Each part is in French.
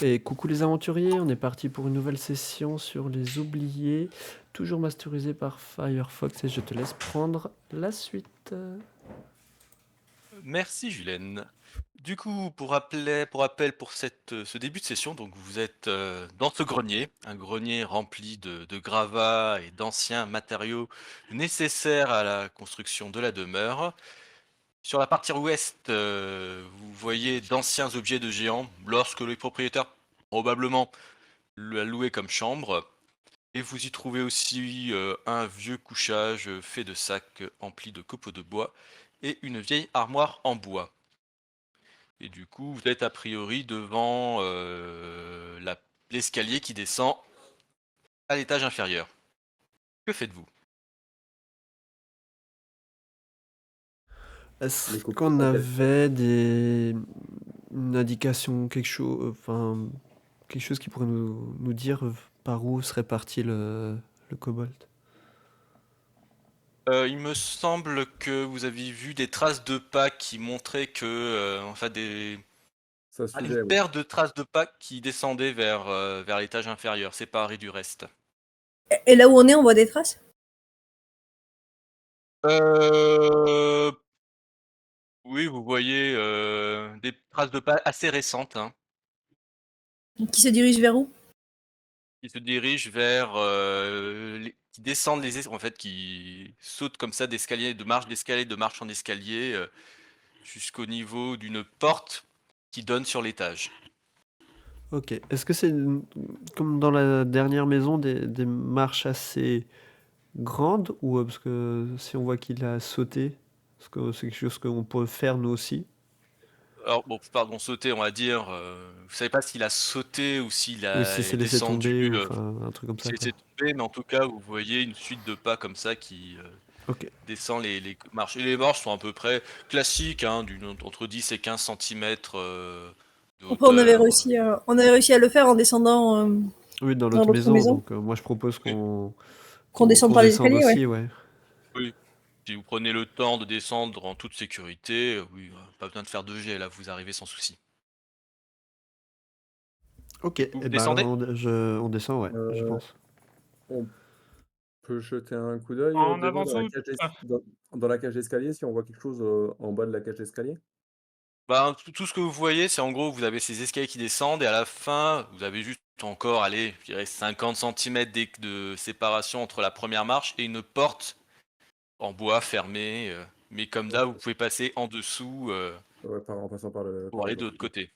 Et coucou les aventuriers, on est parti pour une nouvelle session sur les oubliés, toujours masterisé par Firefox et je te laisse prendre la suite. Merci Julien. Du coup, pour rappel pour ce début de session, donc vous êtes dans ce grenier, un grenier rempli de gravats et d'anciens matériaux nécessaires à la construction de la demeure. Sur la partie ouest, vous voyez d'anciens objets de géants, lorsque les propriétaires probablement l'a loué comme chambre. Et vous y trouvez aussi un vieux couchage fait de sacs emplis de copeaux de bois et une vieille armoire en bois. Et du coup, vous êtes a priori devant l'escalier qui descend à l'étage inférieur. Que faites-vous? Est-ce Les copeaux qu'on sont quelle taille? avait une indication, quelque chose qui pourrait nous dire par où serait parti le kobold? Il me semble que vous avez vu des traces de pas qui montraient que, Ça se une faisait, oui. paire de traces de pas qui descendaient vers l'étage inférieur, séparé du reste. Et là où on est, on voit des traces? Euh, oui, vous voyez des traces de pas assez récentes, hein, Qui se dirigent vers où? qui se dirigent vers, qui descendent en fait, qui sautent comme ça d'escalier, de marche en escalier, jusqu'au niveau d'une porte qui donne sur l'étage. Ok, est-ce que c'est comme dans la dernière maison des marches assez grandes ou parce que si on voit qu'il a sauté, est-ce que c'est quelque chose qu'on peut faire nous aussi? Alors bon, pardon, sauter, on va dire, vous savez pas s'il a sauté ou s'il Oui, si est c'est laissé descendu, tomber ou enfin un truc comme ça s'il quoi. s'est tombé, mais en tout cas, vous voyez une suite de pas comme ça qui, Ok. descend les marches. Et les marches sont à peu près classiques, hein, entre 10 et 15 centimètres de Après, hauteur. on avait réussi à le faire en descendant Oui, dans dans l'autre l'autre maison, maison. donc moi je propose Oui, Qu'on descende qu'on par les descende escaliers, ouais. aussi, ouais. oui. Si vous prenez le temps de descendre en toute sécurité, oui, pas besoin de faire de jet, là, vous arrivez sans souci. Ok, Du coup, et vous ben descendez? on descend, ouais, je Euh, pense. on peut jeter un coup d'œil En déjà avance ou ah, dans la cage d'escalier, si on voit quelque chose en bas de la cage d'escalier. Ben, tout ce que vous voyez, c'est en gros, vous avez ces escaliers qui descendent et à la fin, vous avez juste encore, allez, je dirais 50 centimètres de séparation entre la première marche et une porte en bois fermée. Mais comme d'hab, vous Ok. pouvez passer en dessous Ouais, en passant pour par le aller de bas. l'autre côté.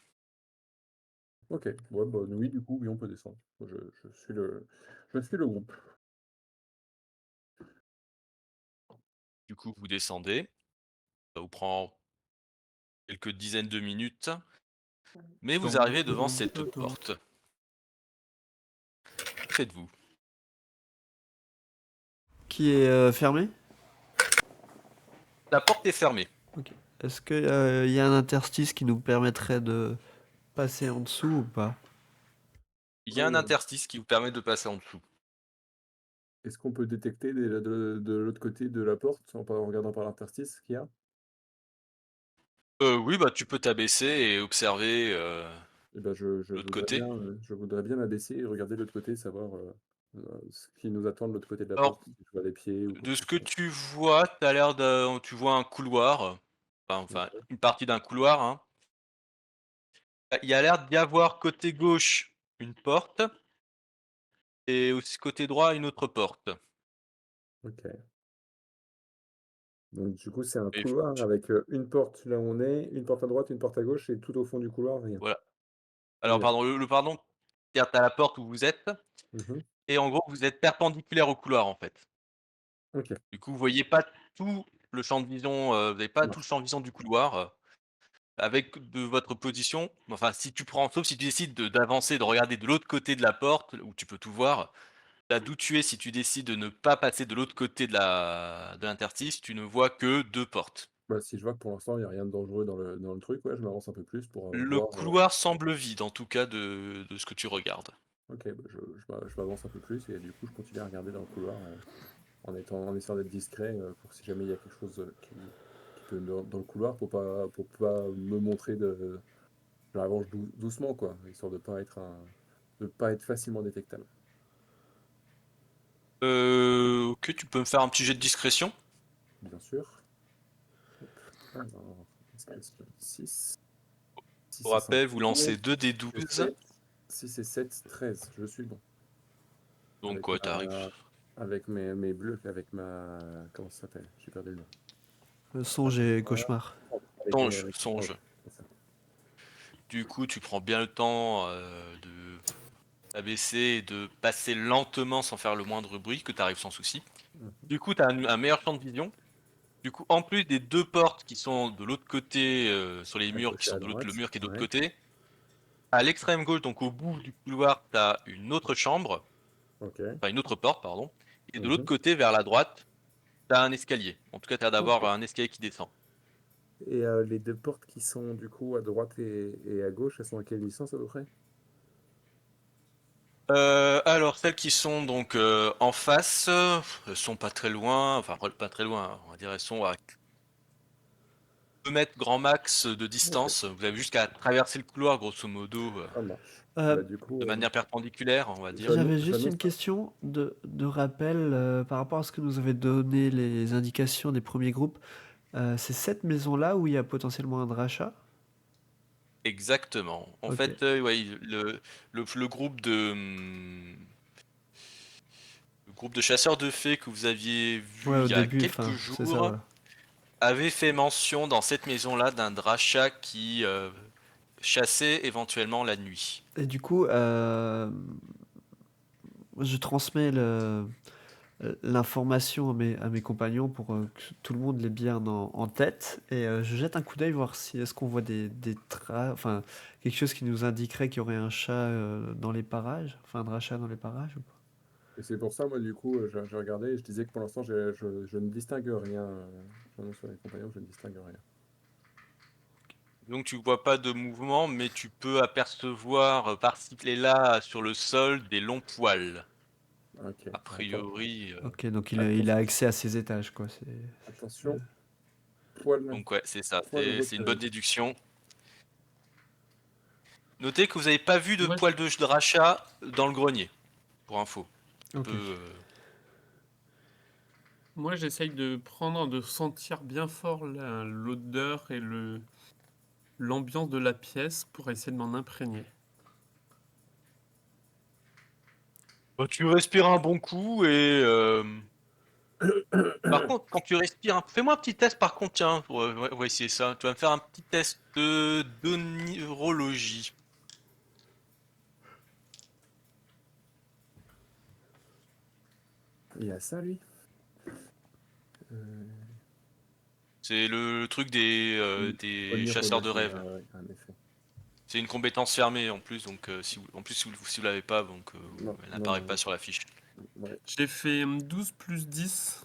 Ok, ouais, bah, oui, du coup, oui, on peut descendre. Je suis le groupe. Du coup, vous descendez. Ça vous prend quelques dizaines de minutes, mais vous arrivez devant cette porte. Que faites-vous? Qui est fermé? La porte est fermée. Ok. Est-ce que y a un interstice qui nous permettrait de passer en dessous ou pas? Il y a un Euh, interstice qui vous permet de passer en dessous. Est-ce qu'on peut détecter déjà de l'autre côté de la porte en regardant par l'interstice qu'il y a? Oui, bah tu peux t'abaisser et observer Eh ben, l'autre côté. je voudrais bien m'abaisser et regarder de l'autre côté, savoir ce qui nous attend de l'autre côté de la Alors, porte, si je vois des pieds ou quoi de que ce ce que soit. tu vois, tu vois un couloir, Ok. une partie d'un couloir, hein. Il y a l'air d'y avoir côté gauche une porte et aussi côté droit une autre porte. Ok. Donc du coup, c'est un Et couloir avec une porte là où on est, une porte à droite, une porte à gauche et tout au fond du couloir, rien. voilà. Oui, Alors d'accord. pardon, pardon, c'est-à-dire tu la porte où vous êtes Mhm. et en gros vous êtes perpendiculaire au couloir en fait. Ok, Du coup, vous voyez pas tout le champ de vision, vous avez ça pas tout le marche. champ de vision du couloir, avec de votre position, enfin si tu prends sauf si tu décides d'avancer, de regarder de l'autre côté de la porte où tu peux tout voir, là d'où tu es, si tu décides de ne pas passer de l'autre côté de l'interstice, tu ne vois que 2 portes. Bah, si je vois que pour l'instant, il n'y a rien de dangereux dans le truc, ouais, je m'avance un peu plus pour Le voir. couloir semble vide, en tout cas de ce que tu regardes. Ok, bah, je m'avance un peu plus et du coup, je continue à regarder dans le couloir en essayant d'être discret pour si jamais il y a quelque chose qui peut dans le couloir pour pas me montrer j'avance doucement, quoi, histoire de pas être facilement détectable. Ok, tu peux me faire un petit jet de discrétion. Bien sûr. Alors, 6. Pour 6 et 5. rappel, vous lancez 2 des 12. 6 et 7, 13. Je suis bon. Donc, Avec quoi, t'arrives. avec mes bleus, avec ma. Comment ça s'appelle? J'ai perdu le nom. Songe et cauchemar. Songe. C'est ça. Du coup, tu prends bien le temps de t'abaisser et de passer lentement sans faire le moindre bruit, que tu arrives sans souci. Mhm. Du coup, tu as un meilleur champ de vision. Du coup, en plus des 2 portes qui sont de l'autre côté, sur les À murs, gauche qui et sont à de l'autre, le droite. mur qui est de l'autre Ouais. côté, à l'extrême gauche, donc au bout du couloir, tu as une autre chambre, Ok. enfin une autre porte, pardon. Et de l'autre Mhm. côté, vers la droite, tu as un escalier. En tout cas, tu as d'avoir Ok. un escalier qui descend. Et les deux portes qui sont du coup à droite et à gauche, elles sont à quelle distance à peu près? Alors celles qui sont donc en face, elles sont pas très loin, enfin pas très loin, hein. On va dire elles sont à 2 mètres grand max de Ok, distance. Vous avez juste qu'à traverser le couloir grosso modo ça marche. Euh, Bah, du coup, de manière perpendiculaire, on va dire. J'avais juste j'annonce une question de rappel par rapport à ce que nous avaient donné les indications des premiers groupes. C'est cette maison-là où il y a potentiellement un drachat? Exactement. En Ok. fait, ouais, le groupe de chasseurs de fées que vous aviez Ouais, vu au il y a début, quelques enfin, c'est ça, jours voilà. avait fait mention dans cette maison-là d'un drachat qui chassait éventuellement la nuit. Et du coup, je transmets l'information à mes compagnons pour que tout le monde l'ait bien en tête. Et je jette un coup d'œil voir si est-ce qu'on voit des traces, enfin, quelque chose qui nous indiquerait qu'il y aurait un chat dans les parages, enfin, un drachat dans les parages ou pas. et c'est pour ça, moi, du coup, j'ai regardé et je disais que pour l'instant, je ne distingue rien. J'annonce sur les compagnons que je ne distingue rien. Donc tu vois pas de mouvement, mais tu peux apercevoir par-ci et là sur le sol des longs poils. Ok, A attends, priori. Ok, donc il a attention, accès à ces étages, quoi. attention, poil, Donc ouais, c'est ça. poil C'est une bonne repéré. déduction. Notez que vous n'avez pas vu de Moi, poils de drachat dans le grenier, pour info. Ok. Peu, moi, j'essaye de sentir bien fort l'odeur et l'ambiance de la pièce pour essayer de m'en imprégner. Bah, tu respires un bon coup et par contre, quand tu respires, fais-moi un petit test par contre, tiens, on va essayer ça. Tu vas me faire un petit test de neurologie. Il y a ça, lui? Euh, C'est le truc des Relire chasseurs de relâché, rêves. ah ouais, en effet. C'est une compétence fermée en plus, donc si vous l'avez pas, donc Non, elle non, n'apparaît non, pas sur la fiche. ouais. J'ai fait 12 plus 10,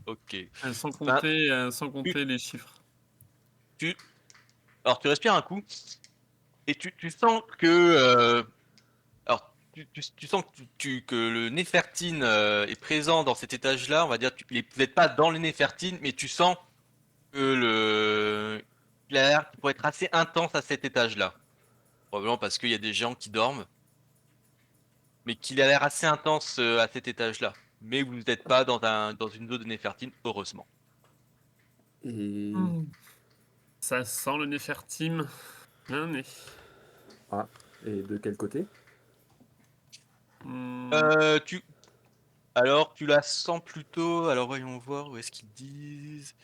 Ok. Ben, sans tu, compter les chiffres. tu, alors tu respires un coup et tu sens que alors tu sens que, que le Néfertine est présent dans cet étage-là. On va dire, il est peut-être pas dans le Néfertine, mais tu sens que il a l'air pour être assez intense à cet étage-là. Probablement parce qu'il y a des gens qui dorment, mais qu'il a l'air assez intense à cet étage-là. Mais vous n'êtes pas dans une zone de Néfertine, heureusement. Et... Hmm. Ça sent le Néfertime. Bien né. Ah, et de quel côté? Hmm. Tu alors tu la sens plutôt. Alors voyons voir où est-ce qu'ils disent.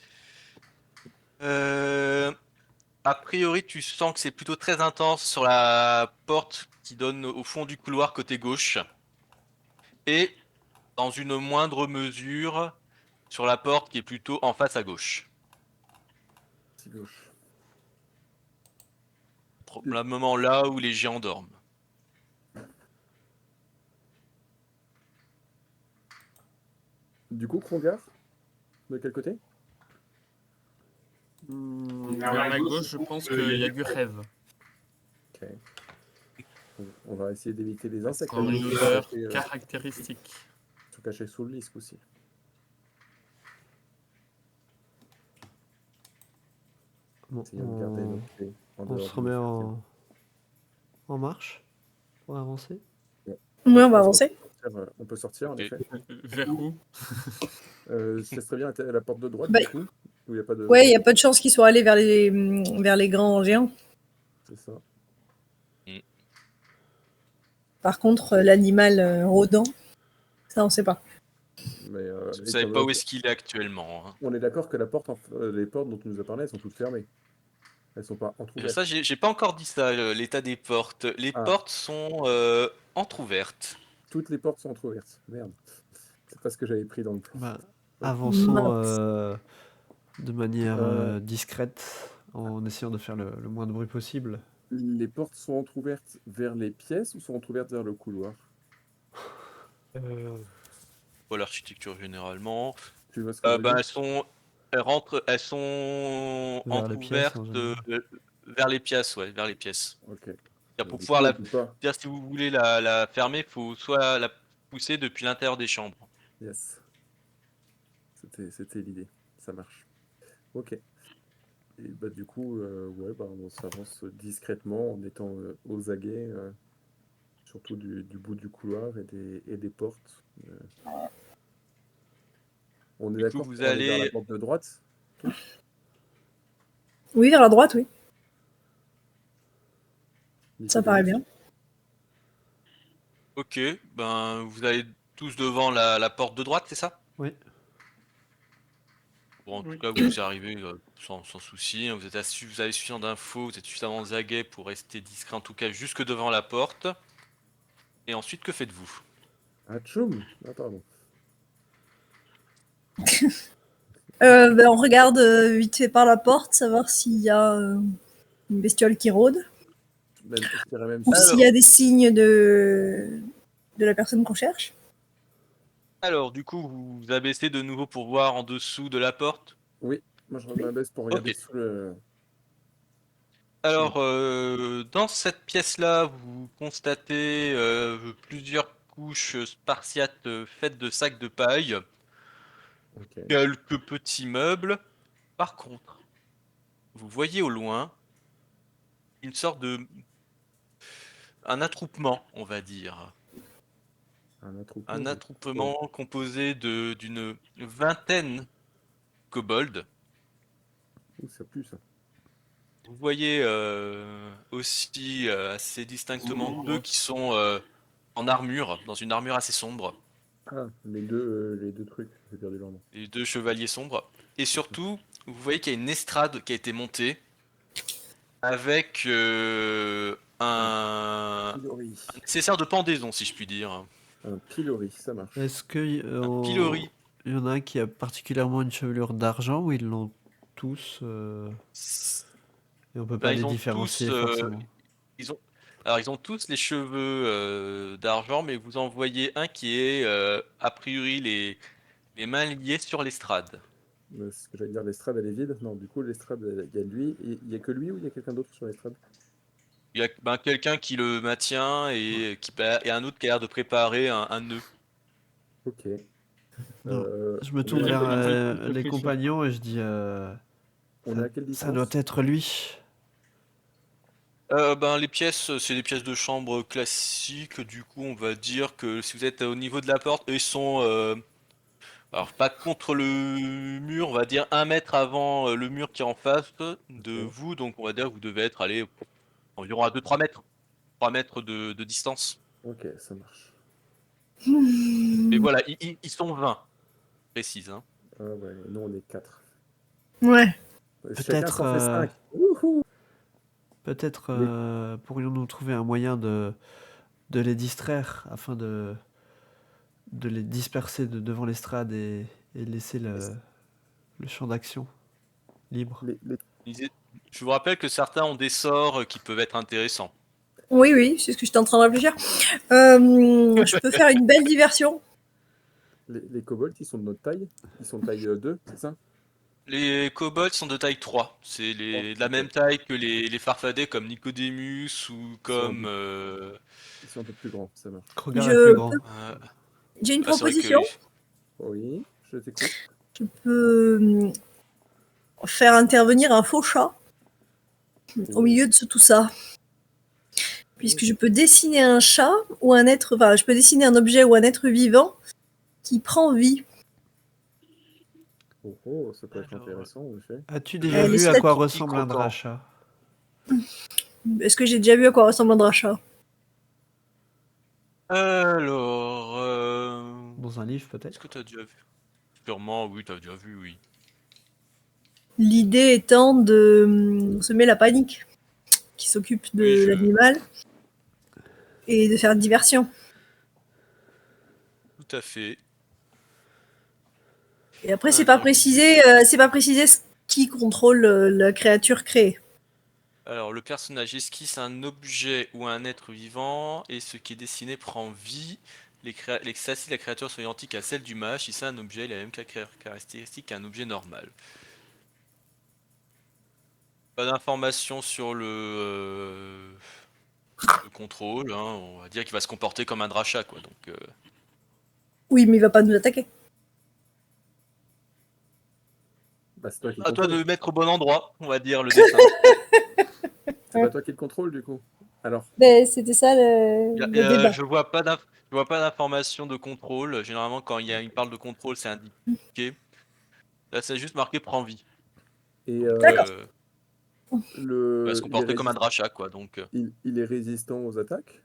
Euh, A priori, tu sens que c'est plutôt très intense sur la porte qui donne au fond du couloir côté gauche et dans une moindre mesure sur la porte qui est plutôt en face à gauche. C'est gauche. Probablement là où les géants dorment. Du coup, Krongar, de quel côté? Vers la gauche, je pense qu'il y a du rêve. Ok. On va essayer d'éviter les Ça insectes. sent une odeur caractéristique. Sont cachés sous le lit, ce coup-ci. Bon, Essayons de garder nos pieds en on dehors se du remet cercle. en marche pour avancer. Oui, Je on va pense qu'on avancer. peut sortir, on peut sortir, en Ok. effet. Vers où? Ce serait bien à la porte de droite, Bah, du coup. Où il n'y a pas de... Ouais, il y a pas de chance qu'ils soient allés vers les grands géants. C'est ça. Par contre, l'animal rôdant, ça on sait pas. Mais Vous savez pas où est-ce qu'il est actuellement, hein. on est d'accord que les portes dont tu nous as parlé, elles sont toutes fermées. Elles sont pas entrouvertes. Ça, j'ai pas encore dit ça, l'état des portes. Les Ah. portes sont entrouvertes. Toutes les portes sont entrouvertes. Merde. C'est pas ce que j'avais pris dans le plan. Bah, Ok. avançons Mince. de manière Euh. discrète en essayant de faire le moins de bruit possible. Les portes sont entrouvertes vers les pièces ou sont entrouvertes vers le couloir? Pour l'architecture généralement. Tu vois ce que je veux Ben, dire? elles sont Vers les pièces, en entrouvertes général. vers les pièces, ouais, vers les pièces. Ok. C'est-à-dire, pour Du pouvoir coup, on la, peut pas. c'est-à-dire, si vous voulez la fermer, il faut soit la pousser depuis l'intérieur des chambres. Yes. C'était l'idée. Ça marche. Ok. Et bah du coup, ouais, bah, on s'avance discrètement en étant aux aguets, surtout du bout du couloir et des portes. On est Du coup, d'accord vous pour aller vers la allez. porte de droite, tous? Oui, vers la droite, oui. Ça paraît Nicodemus? bien. Ok, ben vous allez tous devant la porte de droite, c'est ça? Oui. Bon, en tout Oui. cas, vous y arrivez sans souci, hein. Vous avez suffisamment d'infos, vous êtes suffisamment aguets pour rester discret, en tout cas jusque devant la porte. Et ensuite, que faites-vous? Ah, tchoum! Ah, pardon. On regarde vite fait par la porte, savoir s'il y a une bestiole qui rôde, Même, je dirais même ou s'il y Alors, a des signes de la personne qu'on cherche. du coup, vous abaissez de nouveau pour voir en dessous de la porte. Oui, moi je m'abaisse pour Ok. regarder sous le... Alors, dans cette pièce-là, vous constatez plusieurs couches spartiates faites de sacs de paille, Ok. quelques petits meubles. Par contre, vous voyez au loin une sorte un attroupement, on va dire. Un attroupement Un de... attroupement composé d'une vingtaine kobolds. Ouh, ça pue, ça. Vous voyez aussi assez distinctement deux qui sont en armure, dans une armure assez sombre, Ah, les deux trucs, j'ai perdu leur nom. les deux chevaliers sombres. Et surtout, vous voyez qu'il y a une estrade qui a été montée avec un Pilori. nécessaire de pendaison, si je puis dire. Un pilori, ça marche. Est-ce que Un pilori. il y en a un qui a particulièrement une chevelure d'argent ou ils l'ont tous et on peut pas Ben, les ils ont tous, différencier forcément? ils ont, alors ils ont tous les cheveux d'argent, mais vous en voyez un qui est a priori les mains liées sur l'estrade. Ce que j'allais dire, l'estrade, elle est vide. Non, du coup, l'estrade, il y a lui. Il y a que lui ou il y a quelqu'un d'autre sur l'estrade? Il y a ben, quelqu'un qui le maintient et un autre qui a l'air de préparer un nœud. Ok. Non. Je me On est tourne à vers quelle distance? les compagnons et je dis On est à quelle ça doit distance? être lui. Ben, les pièces, c'est des pièces de chambre classiques. Du coup, on va dire que si vous êtes au niveau de la porte, eux, ils sont alors pas contre le mur, on va dire 1 mètre avant le mur qui est en face de Ok. vous. Donc, on va dire que vous devez être allé environ à 2-3 mètres, 3 mètres de distance. Ok, ça marche. Mais voilà, ils sont 20, précise, hein. Ah ouais, nous on est 4. Ouais. Chacun Peut-être s'en fait 5. Wouhou! peut-être Mais pourrions-nous trouver un moyen de les distraire afin de les disperser devant l'estrade et laisser le champ d'action libre. les- Je vous rappelle que certains ont des sorts qui peuvent être intéressants. Oui, oui, c'est ce que j'étais en train de réfléchir. Je peux faire une belle diversion. les kobolds, ils sont de notre taille? Ils sont de taille 2, c'est ça? Les kobolds sont de taille 3. C'est Oh, de la ok. même taille que les farfadets comme Nicodemus ou Ils sont comme... ils sont un peu plus grands, ça marche. Krogar est plus Je grand. J'ai une C'est vrai que... proposition. Oui, je t'écoute. Je peux faire intervenir un faux chat au milieu de tout ça. Puisque je peux dessiner un chat ou un être, enfin, je peux dessiner un objet ou un être vivant qui prend vie. Oh, ça peut être Alors, intéressant, en effet. As-tu déjà les vu à quoi statues ressemble un croquants. dracha? Est-ce que j'ai déjà vu à quoi ressemble un drachat? Alors, Dans un livre est-ce peut-être? que tu as déjà vu? Sûrement, oui, tu as déjà vu, oui. L'idée étant de semer la panique, qui s'occupe de Oui, l'animal et de faire diversion. tout à fait. Et après, Alors, c'est pas précisé ce qui contrôle la créature créée. Alors, le personnage esquisse un objet ou un être vivant et ce qui est dessiné prend vie. Si la créature sont identiques à celle du mage, si c'est un objet, il a la même caractéristique qu'un objet normal. Pas d'informations sur le contrôle, hein. On va dire qu'il va se comporter comme un drachat, quoi. Donc, Oui, mais il va pas nous attaquer. Bah, c'est toi qui le à toi de contrôle. le mettre au bon endroit, on va dire, le dessin. C'est pas toi qui le contrôle, du coup. Alors, Ben, c'était ça le débat. Je vois pas d'informations de contrôle. Généralement, quand il parle de contrôle, c'est indiqué. Là, c'est juste marqué prend vie. et Donc, D'accord. il va se il est comporter comme un drachat, quoi. Donc, il est résistant aux attaques?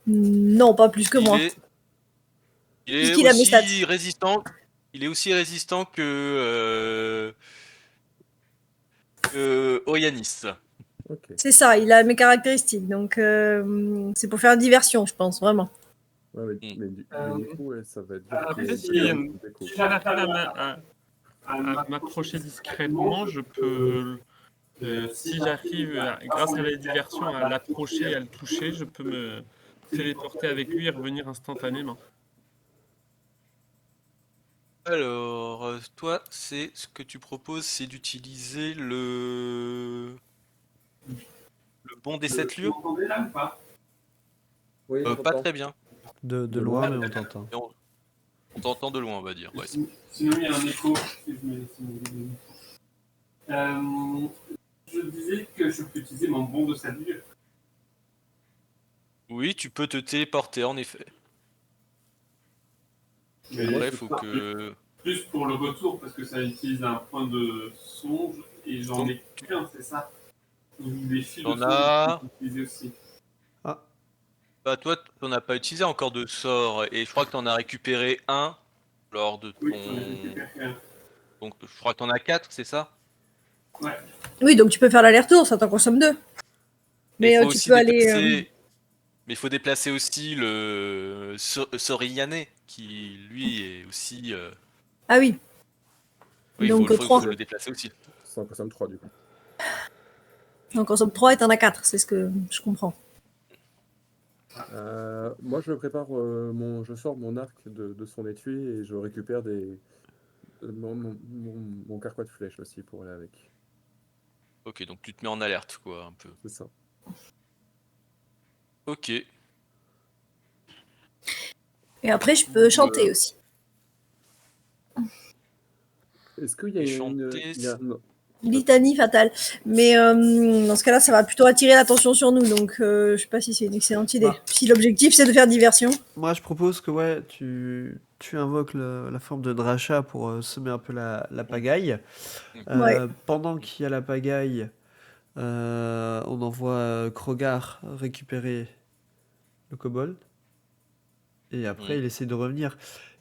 Non, pas plus que il moi. est, il est Puisqu'il a mes stats. aussi résistant. Il est aussi résistant que Oyanis. Ok. C'est ça, il a mes caractéristiques. Donc, c'est pour faire diversion, je pense, vraiment. Ouais, Mm. mais du coup, ouais, ça va être dur Après, qu'il si, ait une déco. si j'arrive à m'approcher discrètement, je peux, si j'arrive, grâce à la diversion, à l'approcher, à le toucher, je peux me téléporter avec lui et revenir instantanément. Alors, toi, ce que tu proposes, c'est d'utiliser le bon des 7 lieux. Vous m'entendez là ou pas? Oui, Pas j'entends. très bien. De loin, mais on t'entend. Et on t'entend de loin, on va dire. Ouais. Sinon, il y a un écho. Si je mets- si je mets- je disais que je peux utiliser mon bon de salut. Oui, tu peux te téléporter, en effet. Mais Après, c'est faut pas- que... plus pour le retour, parce que ça utilise un point de songe, et j'en Donc, ai qu'un, c'est ça. Ou des fils de T'en songe, as... je peux utiliser aussi. Ah, Bah toi, t'en as pas utilisé encore de sort, et je crois que t'en as récupéré un lors de Oui, ton... j'en ai récupéré un. Donc, je crois que t'en as 4, c'est ça? Ouais. Oui, donc tu peux faire l'aller-retour, ça t'en consomme 2. Et il Mais faut tu aussi peux aller. déplacer... Mais il faut déplacer aussi le Soriyane, qui lui est aussi... Ah oui, Oui, donc il 3. faut le déplacer aussi. Ça en consomme 3, du coup. Donc en somme 3 et t'en as 4, c'est ce que je comprends. Moi, je prépare je sors mon arc de son étui et je récupère mon carquois de flèches aussi pour aller avec. Ok, donc tu te mets en alerte, quoi, un peu. C'est ça. Ok. Et après, je peux chanter aussi. Est-ce qu'il y a Et une, chanter, il y a- non. Litanie fatale. Mais dans ce cas-là, ça va plutôt attirer l'attention sur nous. Donc je sais pas si c'est une excellente idée. Bah. Si l'objectif c'est de faire diversion. moi je propose que ouais, tu invoques la forme de dracha pour semer un peu la pagaille. Ouais. Pendant qu'il y a la pagaille, on envoie Krogar récupérer le kobold. Et après, il essaie de revenir.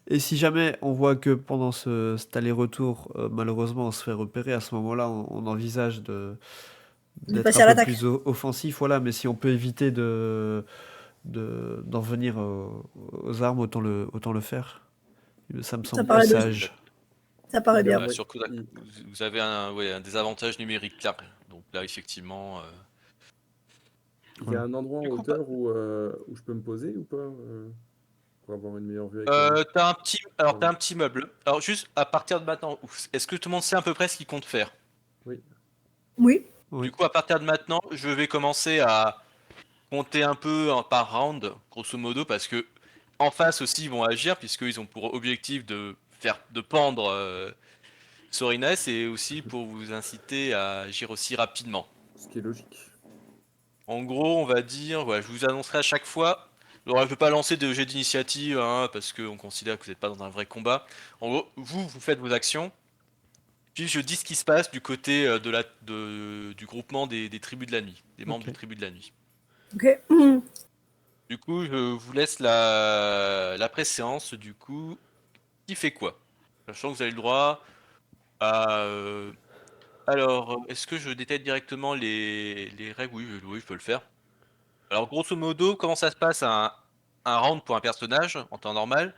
Et si jamais on voit que pendant cet aller-retour, malheureusement, on se fait repérer, à ce moment-là, on envisage d'être passer un à peu l'attaque. plus offensif. Voilà, mais si on peut éviter d'en venir aux armes, autant le faire. Ça me semble paraît plus logique. sage. Ça paraît bien. Ouais. Surtout là, vous avez un désavantage numérique là. Donc là, effectivement... Il y a Voilà. un endroit en Du coup, hauteur où je peux me poser ou pas pour avoir une meilleure vue avec la... t'as un petit meuble. Alors juste à partir de maintenant, est-ce que tout le monde sait à peu près ce qu'il compte faire? Oui. Oui. Oui. Du coup, à partir de maintenant, je vais commencer à compter un peu par round, grosso modo, parce que en face aussi, ils vont agir, puisqu'ils ont pour objectif de pendre Sorines, et aussi pour vous inciter à agir aussi rapidement. Ce qui est logique. En gros, on va dire, voilà, je vous annoncerai à chaque fois. Alors, je ne vais pas lancer de jet d'initiative hein, parce qu'on considère que vous n'êtes pas dans un vrai combat. En gros, vous faites vos actions. Puis je dis ce qui se passe du côté du groupement des tribus de la nuit, des membres Ok. des tribus de la nuit. Ok. Du coup, je vous laisse la préséance. Du coup, qui fait quoi? Sachant que vous avez le droit à. Alors, est-ce que je détaille directement les règles? Oui, je peux le faire. Alors, grosso modo, comment ça se passe un round pour un personnage en temps normal?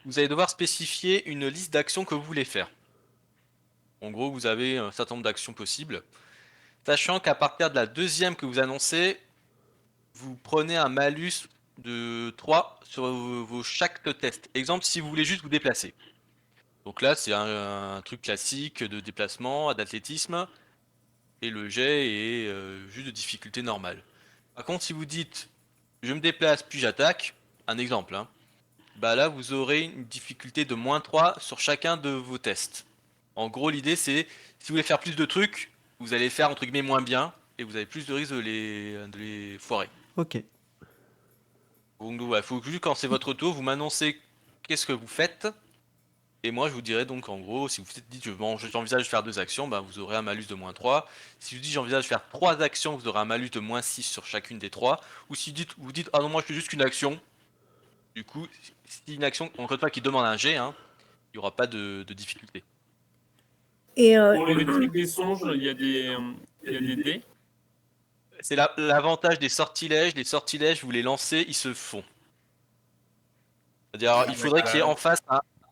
Vous allez devoir spécifier une liste d'actions que vous voulez faire. En gros, vous avez un certain nombre d'actions possibles. Sachant qu'à partir de la deuxième que vous annoncez, vous prenez un malus de 3 sur chaque test. Exemple, si vous voulez juste vous déplacer. Donc là, c'est un truc classique de déplacement, d'athlétisme. Et le jet est juste de difficulté normale. Par contre, si vous dites je me déplace puis j'attaque, un exemple, hein, bah là vous aurez une difficulté de -3 sur chacun de vos tests. En gros, l'idée c'est si vous voulez faire plus de trucs, vous allez faire entre guillemets moins bien et vous avez plus de risques de les foirer. Ok. Donc il faut juste quand c'est votre tour, vous m'annoncez qu'est-ce que vous faites. Et moi je vous dirai donc en gros, si vous dites j'envisage de faire 2 actions, bah, vous aurez un malus de -3. Si je vous dis j'envisage de faire 3 actions, vous aurez un malus de -6 sur chacune des 3. Ou si vous dites ah non moi je fais juste qu'une action, du coup si une action encore une fois qui demande un jet, hein, il n'y aura pas de difficulté. Et Pour les trucs des songes, il y a des dés. C'est l'avantage des sortilèges. Les sortilèges, vous les lancez, ils se font. C'est-à-dire, il faudrait qu'il y ait en face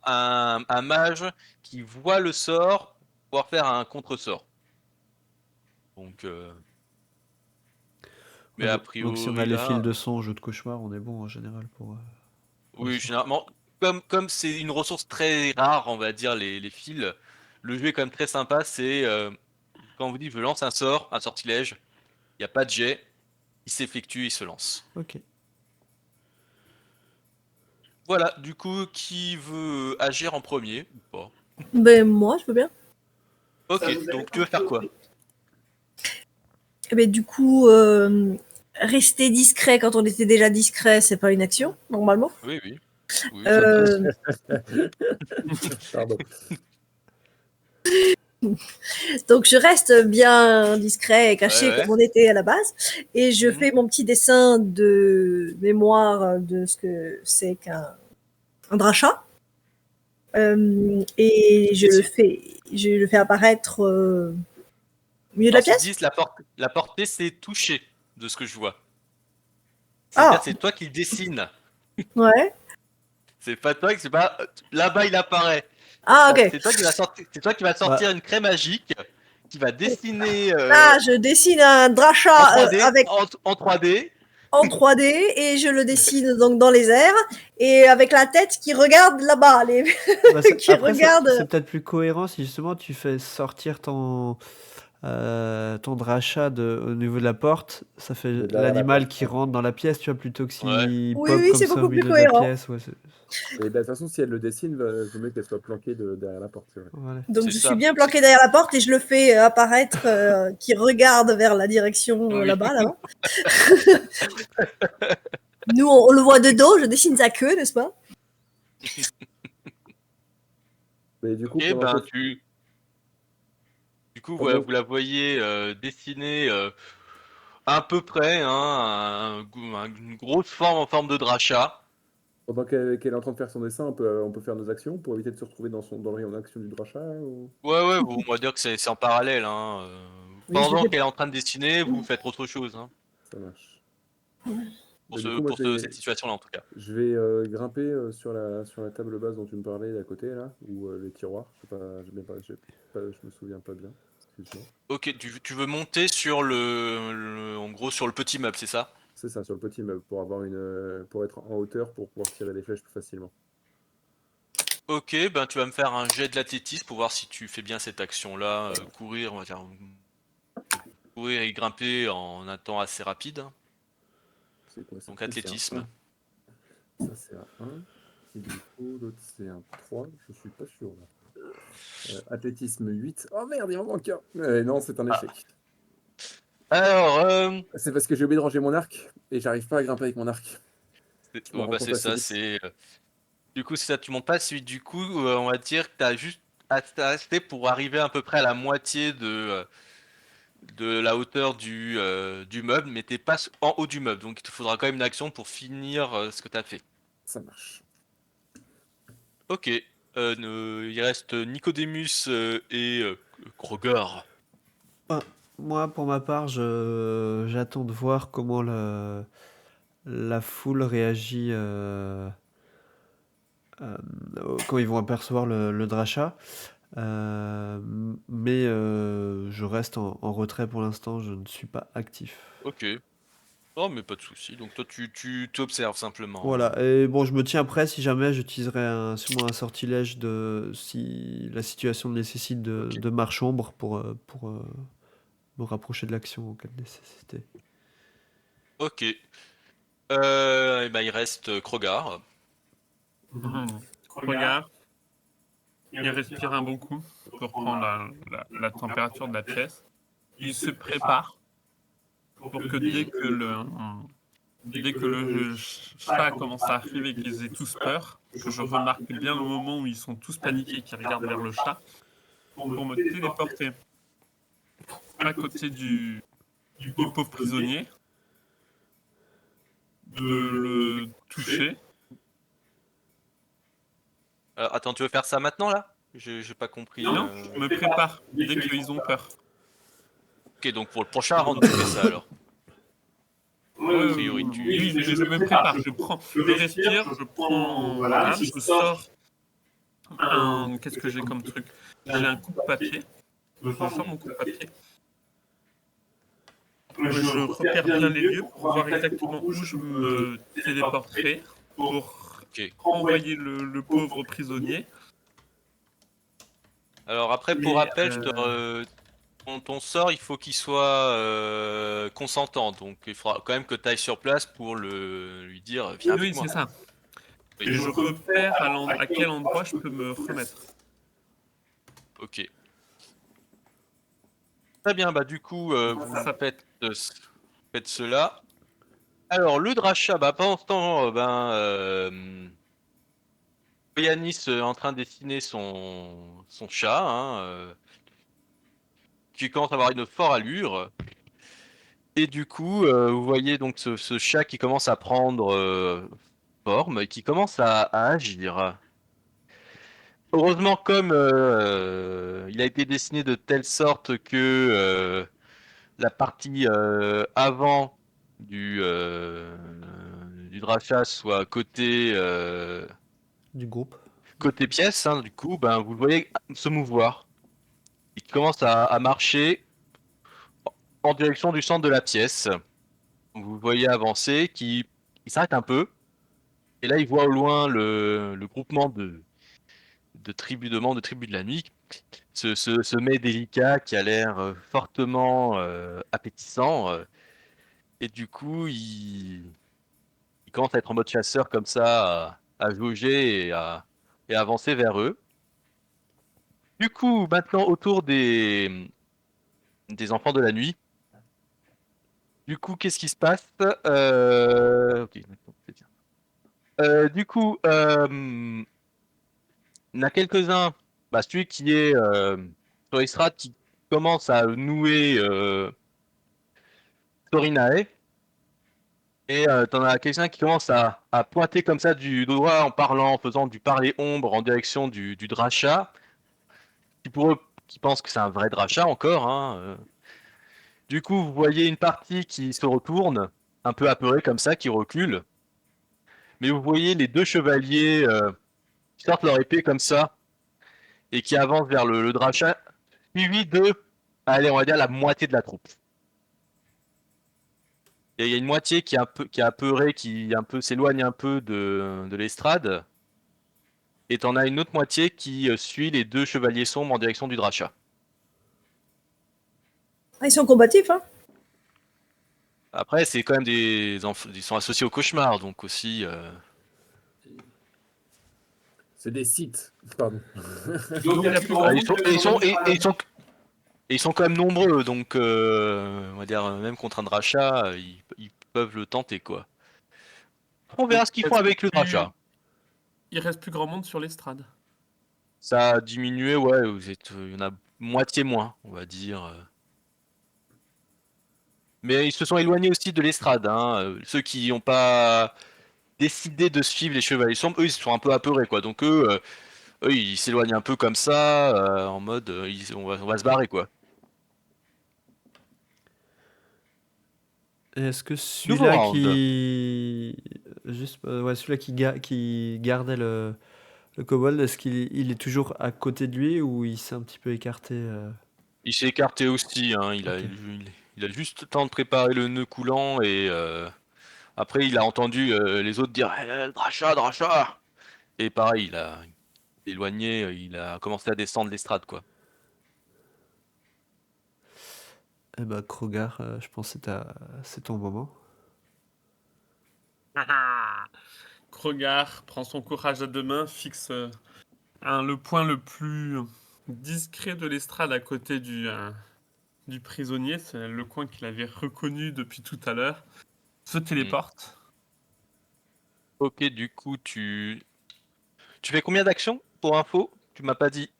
un mage qui voit le sort pour pouvoir faire un contre-sort. Donc, mais Ouais, a donc si on a priori les fils là, de son, jeu de cauchemar, on est bon en général pour le oui, sort. généralement, comme c'est une ressource très rare, on va dire les fils, le jeu est quand même très sympa. C'est quand on vous dit je lance un sort, un sortilège, il n'y a pas de jet, il s'effectue, il se lance. Ok. Voilà, du coup, qui veut agir en premier ou pas? ben moi, je veux bien. Ok, donc tu veux faire quoi? Eh ben, du coup, rester discret quand on était déjà discret, c'est pas une action, normalement. Oui, oui. Oui, ça passe. Pardon. Donc je reste bien discret et caché Ouais, ouais. comme on était à la base. Et je Mhm. fais mon petit dessin de mémoire de ce que c'est qu'un drachat. Et je le fais apparaître au milieu de la Alors, ils pièce. disent la portée, c'est toucher, de ce que je vois. C'est-à-dire, Ah, c'est toi qui le dessines. ouais. C'est pas toi, c'est pas là-bas il apparaît. Ah, Non, ok. c'est toi qui vas sortir Bah, une craie magique, qui va dessiner Là, je dessine un en drachat 3D, avec en 3D. en 3D et je le dessine donc dans les airs et avec la tête qui regarde là-bas, bah, qui après, regarde. c'est peut-être plus cohérent si justement tu fais sortir ton drachat au niveau de la porte, ça fait De derrière la l'animal porte, qui ouais. rentre dans la pièce, tu vois, plutôt que Ouais. s'il Oui, pop oui, comme c'est ça au beaucoup plus milieu de la cohérent. pièce. Ouais, Et bah, de toute façon, si elle le dessine, vaut mieux qu'elle soit planquée derrière la porte. C'est vrai. voilà. Donc C'est je ça. suis bien planquée derrière la porte et je le fais apparaître qui regarde vers la direction Oui. là-bas. Nous, on le voit de dos, je dessine sa queue, n'est-ce pas? Mais du coup, Ok, pendant ben que du coup, pendant vous la voyez dessiner à peu près, hein, une grosse forme en forme de drachat. qu'elle est en train de faire son dessin, on peut faire nos actions pour éviter de se retrouver dans le rayon d'action du drachat ou... Ouais, bon, on va dire que c'est en parallèle. Hein. Oui, je le Pendant fais. qu'elle est en train de dessiner, vous faites autre chose. Hein. Ça marche. Pour, Bah, du coup, moi, cette situation-là, en tout cas. je vais grimper sur la table basse dont tu me parlais d'à côté, là, ou les tiroirs. Je sais pas, je me souviens pas bien. Excuse-moi. Ok, tu veux monter sur en gros, sur le petit meuble, c'est ça? C'est ça, sur le petit meuble, pour être en hauteur, pour pouvoir tirer les flèches plus facilement. Ok, ben tu vas me faire un jet de l'athlétisme pour voir si tu fais bien cette action-là. Courir, on va dire, courir et grimper en un temps assez rapide. C'est quoi ça? Donc Oui, c'est un athlétisme. 1. Ça, c'est un 1. Et du coup, l'autre, c'est un 3. Je suis pas sûr, là. Athlétisme 8. Oh merde, il en manque un. Non, c'est un Ah, échec. Alors, C'est parce que j'ai oublié de ranger mon arc et j'arrive pas à grimper avec mon arc. Je m'en rends bah, compte c'est assez ça, vite. c'est. Du coup, c'est ça, tu montes pas celui du coup, on va dire que t'as juste assez pour arriver à peu près à la moitié de la hauteur du meuble, mais t'es pas en haut du meuble, donc il te faudra quand même une action pour finir ce que t'as fait. Ça marche. Ok, il reste Nicodemus et Kroger. Ah, moi, pour ma part, j'attends de voir comment la foule réagit euh, quand ils vont apercevoir le Dracha. Mais je reste en retrait pour l'instant, je ne suis pas actif. Ok, non mais pas de souci. Donc toi tu t'observes simplement, hein. Voilà, et bon, je me tiens prêt si jamais j'utiliserai sûrement un sortilège si la situation nécessite Ok. de marche ombre pour me rapprocher de l'action en cas de nécessité. Ok. Et ben il reste Krogar. Regarde, il respire un bon coup pour prendre la température de la pièce. Il se prépare pour que dès que le chat commence à arriver et qu'ils aient tous peur, que je remarque bien le moment où ils sont tous paniqués et qu'ils regardent vers le chat, pour me téléporter à côté du pauvre prisonnier, de le toucher. Attends, tu veux faire ça maintenant là? J'ai pas compris. Non, je me prépare dès qu'ils ont peur. Ok, donc pour le prochain round tu fais ça alors. A priori, Oui, mais je me prépare, je respire, je prends mon arme, je sors qu'est-ce que j'ai comme truc? J'ai un coupe-papier, je sors mon coupe-papier, je repère bien les lieux pour voir exactement où je me téléporterai pour Ok. envoyer le pauvre prisonnier. Alors après, pour rappel, ton sort, il faut qu'il soit consentant. Donc il faudra quand même que tu ailles sur place pour lui dire viens avec Oui, moi. c'est ça. Oui. Et je repère à quel endroit je peux me remettre. Ok. Très bien, bah du coup, vous Ça- faites cela. Alors, le Dracha, bah pendant ce temps, Yanis est en train de dessiner son chat, hein, qui commence à avoir une forte allure. Et du coup, vous voyez donc ce chat qui commence à prendre forme et qui commence à agir. Heureusement, comme il a été dessiné de telle sorte que la partie avant du Dracha soit Du groupe. côté pièce, hein, du coup, ben, vous le voyez se mouvoir. Il commence à marcher en direction du centre de la pièce. Vous le voyez avancer, il s'arrête un peu. Et là, il voit au loin le groupement de tribus de membres de tribus de la nuit. Ce mets délicat qui a l'air fortement appétissant. Et du coup, il commence à être en mode chasseur comme ça, à jauger et à avancer vers eux. Du coup, maintenant, autour des enfants de la nuit. Du coup, qu'est-ce qui se passe? Ok, d'accord, c'est bien. Du coup, il y en a quelques-uns. Bah, celui qui est sur Estrade qui commence à nouer Torinae. Et t'en as quelqu'un qui commence à pointer comme ça du doigt en parlant, en faisant du parler ombre en direction du Dracha. Qui pour eux, qui pensent que c'est un vrai Dracha encore, hein. Du coup, vous voyez une partie qui se retourne, un peu apeurée comme ça, qui recule. Mais vous voyez les deux chevaliers qui sortent leur épée comme ça et qui avancent vers le Dracha, suivi de, allez, on va dire la moitié de la troupe. Et il y a une moitié qui est apeurée, qui un peu s'éloigne un peu de l'estrade. Et t'en as une autre moitié qui suit les deux chevaliers sombres en direction du Dracha. Ah, ils sont combatifs, hein. Après, c'est quand même ils sont associés au cauchemar, donc aussi. C'est des sites. Pardon. Donc la plus grande Ils sont Et ils sont quand même nombreux, donc on va dire même contre un Dracha, ils peuvent le tenter quoi. On verra Donc, ce qu'ils font avec le Dracha. il reste plus grand monde sur l'estrade. Ça a diminué, ouais, il y en a moitié moins, on va dire. Mais ils se sont éloignés aussi de l'estrade, hein. Ceux qui n'ont pas décidé de suivre les Chevaliers Sombres, eux ils sont un peu apeurés quoi. Donc eux ils s'éloignent un peu comme ça, en mode on va se barrer quoi. Et est-ce que Nouveau celui-là round. qui... Juste, ouais, celui-là qui gardait le kobold, est-ce qu'il est toujours à côté de lui ou il s'est un petit peu écarté Il s'est écarté aussi, hein. Ok. Il a juste le temps de préparer le nœud coulant et après il a entendu les autres dire Dracha, Dracha! Et pareil, il a éloigné, il a commencé à descendre l'estrade quoi. Eh ben, Krogar, je pense que c'est ton moment. Krogar prend son courage à deux mains, fixe le point le plus discret de l'estrade à côté du prisonnier, c'est le coin qu'il avait reconnu depuis tout à l'heure, se téléporte. Ok, du coup tu fais combien d'actions pour info? Tu m'as pas dit.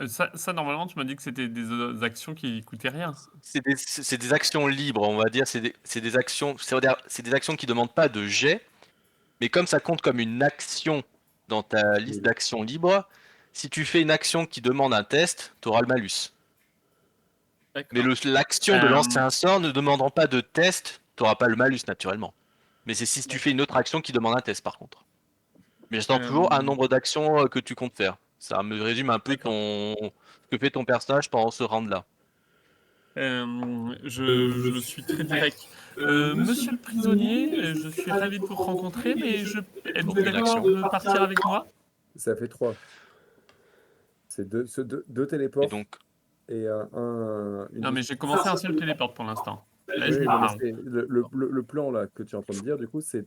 Ça, normalement, tu m'as dit que c'était des actions qui coûtaient rien. C'est des actions libres, on va dire. C'est des actions, c'est des actions qui demandent pas de jet, mais comme ça compte comme une action dans ta liste d'actions libres, si tu fais une action qui demande un test, tu auras le malus. Mais D'accord. l'action de lancer un sort ne demandant pas de test, tu n'auras pas le malus naturellement. Mais c'est si tu fais une autre action qui demande un test par contre. Mais j'attends toujours un nombre d'actions que tu comptes faire. Ça me résume un peu D'accord. ce que fait ton personnage pendant ce round-là. Je suis très direct. Monsieur le prisonnier, je suis ravi de vous rencontrer, mais êtes-vous d'accord de partir avec moi? Ça fait 3. C'est deux Et téléports donc, et une Non, mais j'ai commencé un seul téléporte pour l'instant. Là, Oui, je lui non, mais parle. c'est le plan là que tu es en train de dire, du coup, c'est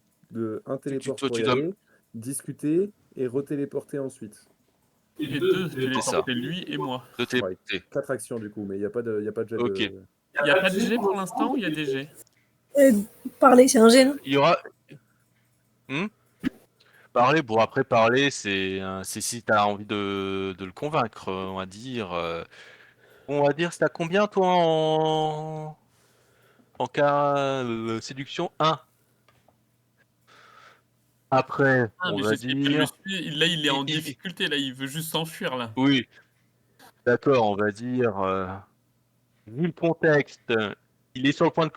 un téléport toi, pour y tu dois. aller, discuter et retéléporter ensuite. Et deux ça. téléporter, lui et moi. De tes Ouais, 4 actions du coup, mais il n'y a pas de jet Ok. de. Il n'y a pas de G pour l'instant ou il y a des G? Parler, c'est un gène. Il y aura. Hmm Parler, bon après parler, c'est si t'as envie de le convaincre, on va dire. On va dire, c'est à combien toi en cas séduction 1. Après, Ah, on mais va j'essaie pas de le dire. suivre. Là, il est en il- difficulté. Là, il veut juste s'enfuir, là. Oui, d'accord, on va dire. Vu le contexte, il est sur le point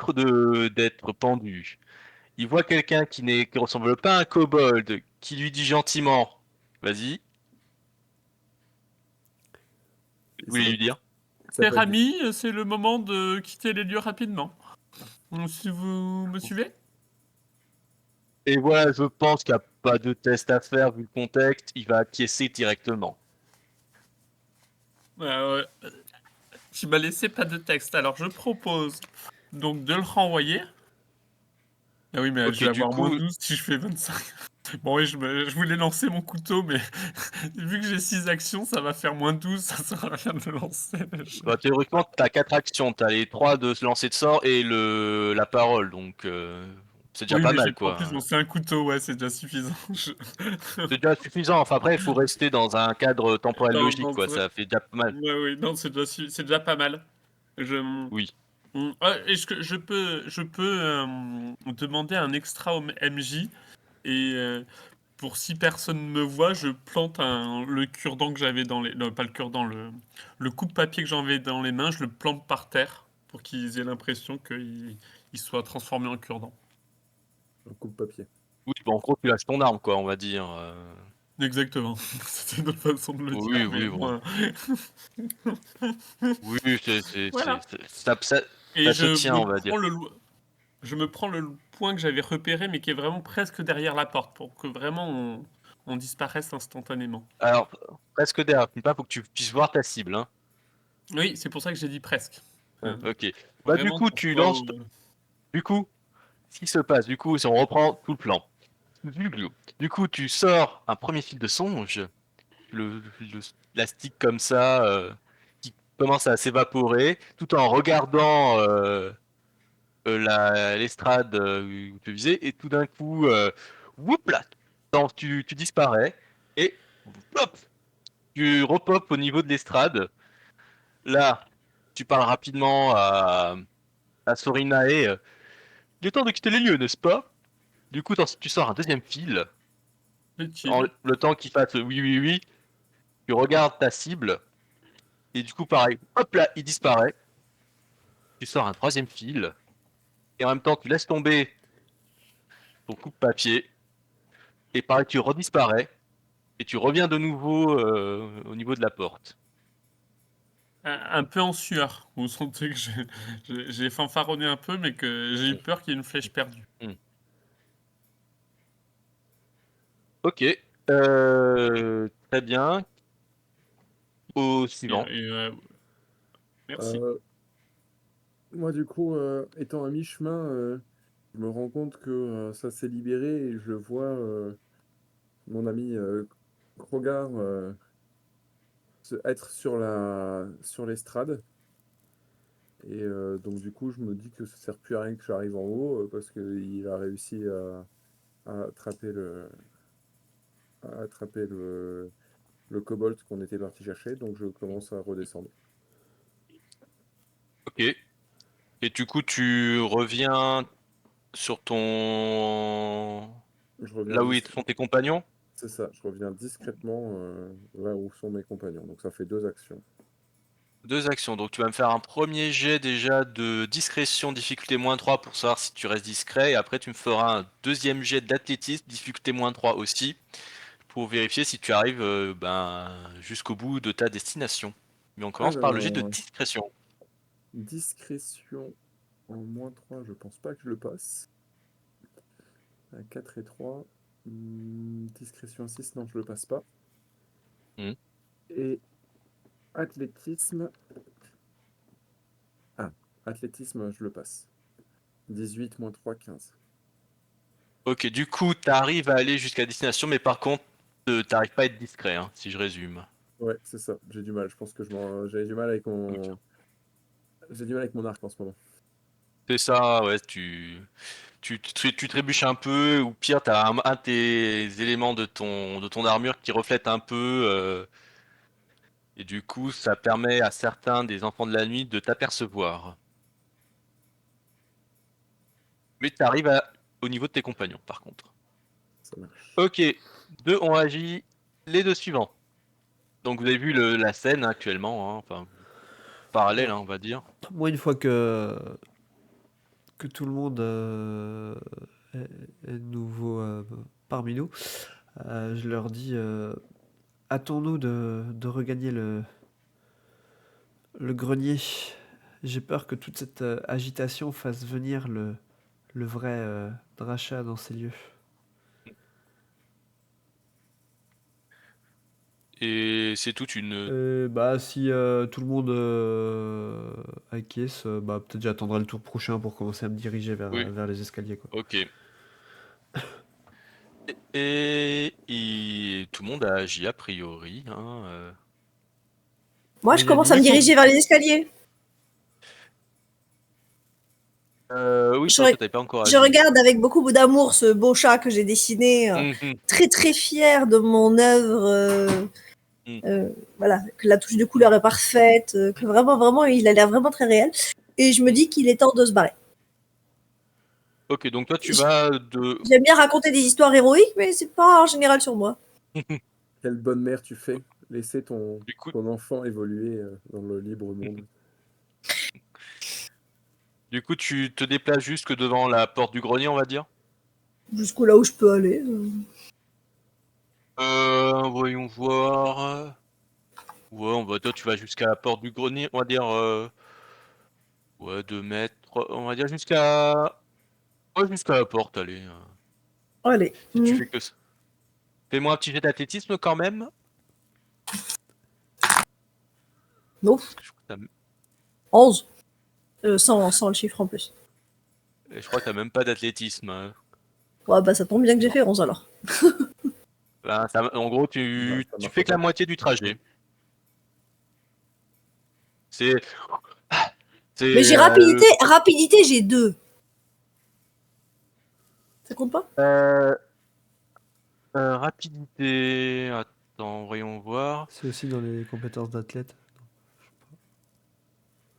d'être pendu. Il voit quelqu'un qui ressemble pas à un kobold, qui lui dit gentiment, vas-y, vous voulez lui dire? Ça Cher peut être- ami, c'est le moment de quitter les lieux rapidement. Si vous me suivez? Et voilà, je pense qu'il n'y a pas de test à faire vu le contexte, il va acquiescer directement. Tu m'as laissé pas de texte. Alors, je propose donc de le renvoyer. Ah oui, mais Ok, je vais du avoir moins coup, 12 si je fais 25. Bon, oui, je voulais lancer mon couteau, mais vu que j'ai 6 actions, ça va faire moins 12. Ça sert à rien de le lancer. bah, théoriquement, t'as 4 actions, t'as les 3 de se lancer de sort et la parole, donc c'est déjà Oui, pas mais j'ai mal pas en plus quoi. lancé un couteau, ouais, c'est déjà suffisant. C'est déjà suffisant, enfin après, il faut rester dans un cadre temporel Non, logique non, quoi, ça fait déjà pas mal. ouais, oui, non, c'est déjà pas mal. Je... Oui. Est-ce que je peux demander un extra au MJ et pour si personne me voit, je plante le cure-dent que j'avais dans les... Non, pas le cure-dent, le coup de papier que j'avais dans les mains, je le plante par terre pour qu'ils aient l'impression qu'il soit transformé en cure-dent. Un coupe-papier. Oui, bon, en gros, tu lâches ton arme quoi, on va dire. Exactement. C'était une autre façon de le Oui, dire, mais oui, bon. moi... Oui, Voilà. ça Et se tient, on va dire. je me prends le point que j'avais repéré, mais qui est vraiment presque derrière la porte, pour que vraiment on disparaisse instantanément. Alors, presque derrière, il faut que tu puisses voir ta cible, hein. Oui, c'est pour ça que j'ai dit presque. Ok. Bah du Vraiment coup, pour tu pas... lances. Du coup, ce qui se passe, du coup, si on reprend tout le plan. Du coup, tu sors un premier fil de songe, le plastique comme ça qui commence à s'évaporer, tout en regardant l'estrade où tu visais, et tout d'un coup, whoop là, tu disparais, et hop, tu repopes au niveau de l'estrade. Là, tu parles rapidement à Sorinae. Il est temps de quitter les lieux, n'est-ce pas? Du coup, tu sors un deuxième fil. Est-il? Le temps qu'il fasse oui, oui, oui, tu regardes ta cible. Et du coup, pareil, hop là, il disparaît. Tu sors un troisième fil. Et en même temps, tu laisses tomber ton coupe-papier. Et pareil, tu redisparais. Et tu reviens de nouveau au niveau de la porte. Un peu en sueur. Vous sentez que j'ai fanfaronné un peu, mais que j'ai eu peur qu'il y ait une flèche perdue. Ok. Très bien. Au suivant. Merci. Moi, du coup, étant à mi-chemin, je me rends compte que ça s'est libéré et je vois mon ami Krogar être sur l'estrade. Et donc, du coup, je me dis que ça sert plus à rien que j'arrive en haut parce qu'il a réussi à attraper le kobold qu'on était parti chercher. Donc, je commence à redescendre. Ok. Et du coup, tu reviens sur ton... Je reviens Là où sont tes compagnons? C'est ça, je reviens discrètement là où sont mes compagnons. Donc, ça fait 2 actions. Deux actions. Donc tu vas me faire un premier jet déjà de discrétion, difficulté -3 pour savoir si tu restes discret. Et après tu me feras un deuxième jet d'athlétisme, difficulté -3 aussi, pour vérifier si tu arrives jusqu'au bout de ta destination. Mais on commence par le jet de Alors, discrétion. discrétion en -3, je pense pas que je le passe. À 4 et 3. Discrétion 6, non, je le passe pas. Hmm. Et athlétisme. Ah, athlétisme, je le passe. 18 -3, 15. Ok, du coup tu arrives à aller jusqu'à destination, mais par contre t'arrives pas à être discret, hein, si je résume. Ouais, c'est ça, j'ai du mal. Je pense que j'ai du mal avec mon. J'ai du mal avec mon arc en ce moment. C'est ça, ouais, tu trébuches un peu, ou pire, t'as un de tes éléments de ton armure qui reflète un peu, et du coup, ça permet à certains des enfants de la nuit de t'apercevoir. Mais t'arrives au niveau de tes compagnons, par contre. Ça marche. Ok, deux ont agi, les deux suivants. Donc vous avez vu la scène actuellement, hein, enfin, parallèle, hein, on va dire. Moi, une fois que tout le monde est nouveau parmi nous, je leur dis hâtons-nous de regagner le grenier. J'ai peur que toute cette agitation fasse venir le vrai Dracha dans ces lieux. Et c'est toute une... Bah, si tout le monde acquiesce, bah, peut-être j'attendrai le tour prochain pour commencer à me diriger Oui, vers les escaliers, quoi. ok. Et tout le monde a agi a priori, hein, Moi, je commence à Du me coup, diriger vers les escaliers. oui, Je, toi, re- t'avais pas encore je agi. regarde avec beaucoup d'amour ce beau chat que j'ai dessiné, Mhm, très très fier de mon œuvre. mhm. Voilà, que la touche de couleur est parfaite, que vraiment, vraiment, il a l'air vraiment très réel. Et je me dis qu'il est temps de se barrer. Ok, donc toi, tu vas de... J'aime bien raconter des histoires héroïques, mais c'est pas en général sur moi. Quelle bonne mère tu fais. Laisser Du coup, ton enfant évoluer dans le libre monde. du coup, tu te déplaces jusque devant la porte du grenier, on va dire. Jusqu'au là où je peux aller. Voyons voir. Ouais, toi, tu vas jusqu'à la porte du grenier, on va dire. Ouais, 2 mètres. On va dire jusqu'à. Ouais, jusqu'à la porte, allez. Allez. Si tu fais que ça. Fais-moi un petit jet d'athlétisme quand même. Non, Parce que je crois que 11. Sans le chiffre en plus. même pas d'athlétisme, hein. Ouais, bah ça tombe bien que j'ai Non. fait 11 alors. En gros, Non, ça tu marche fais que la pas. moitié du trajet. C'est. Mais j'ai rapidité, j'ai 2. Ça compte pas? Rapidité. Attends, voyons voir. C'est aussi dans les compétences d'athlète.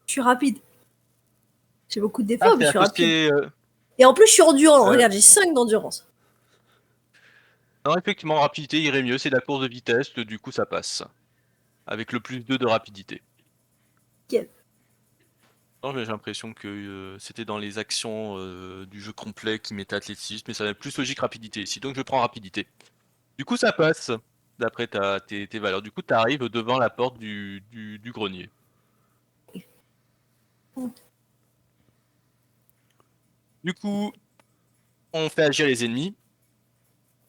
Je suis rapide. J'ai beaucoup de Ah, défauts, mais je suis c'est-à-dire que rapide. c'est. Et en plus, je suis endurant. Euh, Regarde, j'ai 5 d'endurance. Non, effectivement, rapidité irait mieux. C'est la course de vitesse. Du coup, ça passe. Avec le plus 2 de rapidité. Nickel. Non, mais j'ai l'impression que c'était dans les actions du jeu complet qui mettait athlétisme, mais ça va être plus logique rapidité ici. Donc je prends rapidité. Du coup, ça passe, d'après tes valeurs. Du coup, tu arrives devant la porte du grenier. Du coup, on fait agir les ennemis.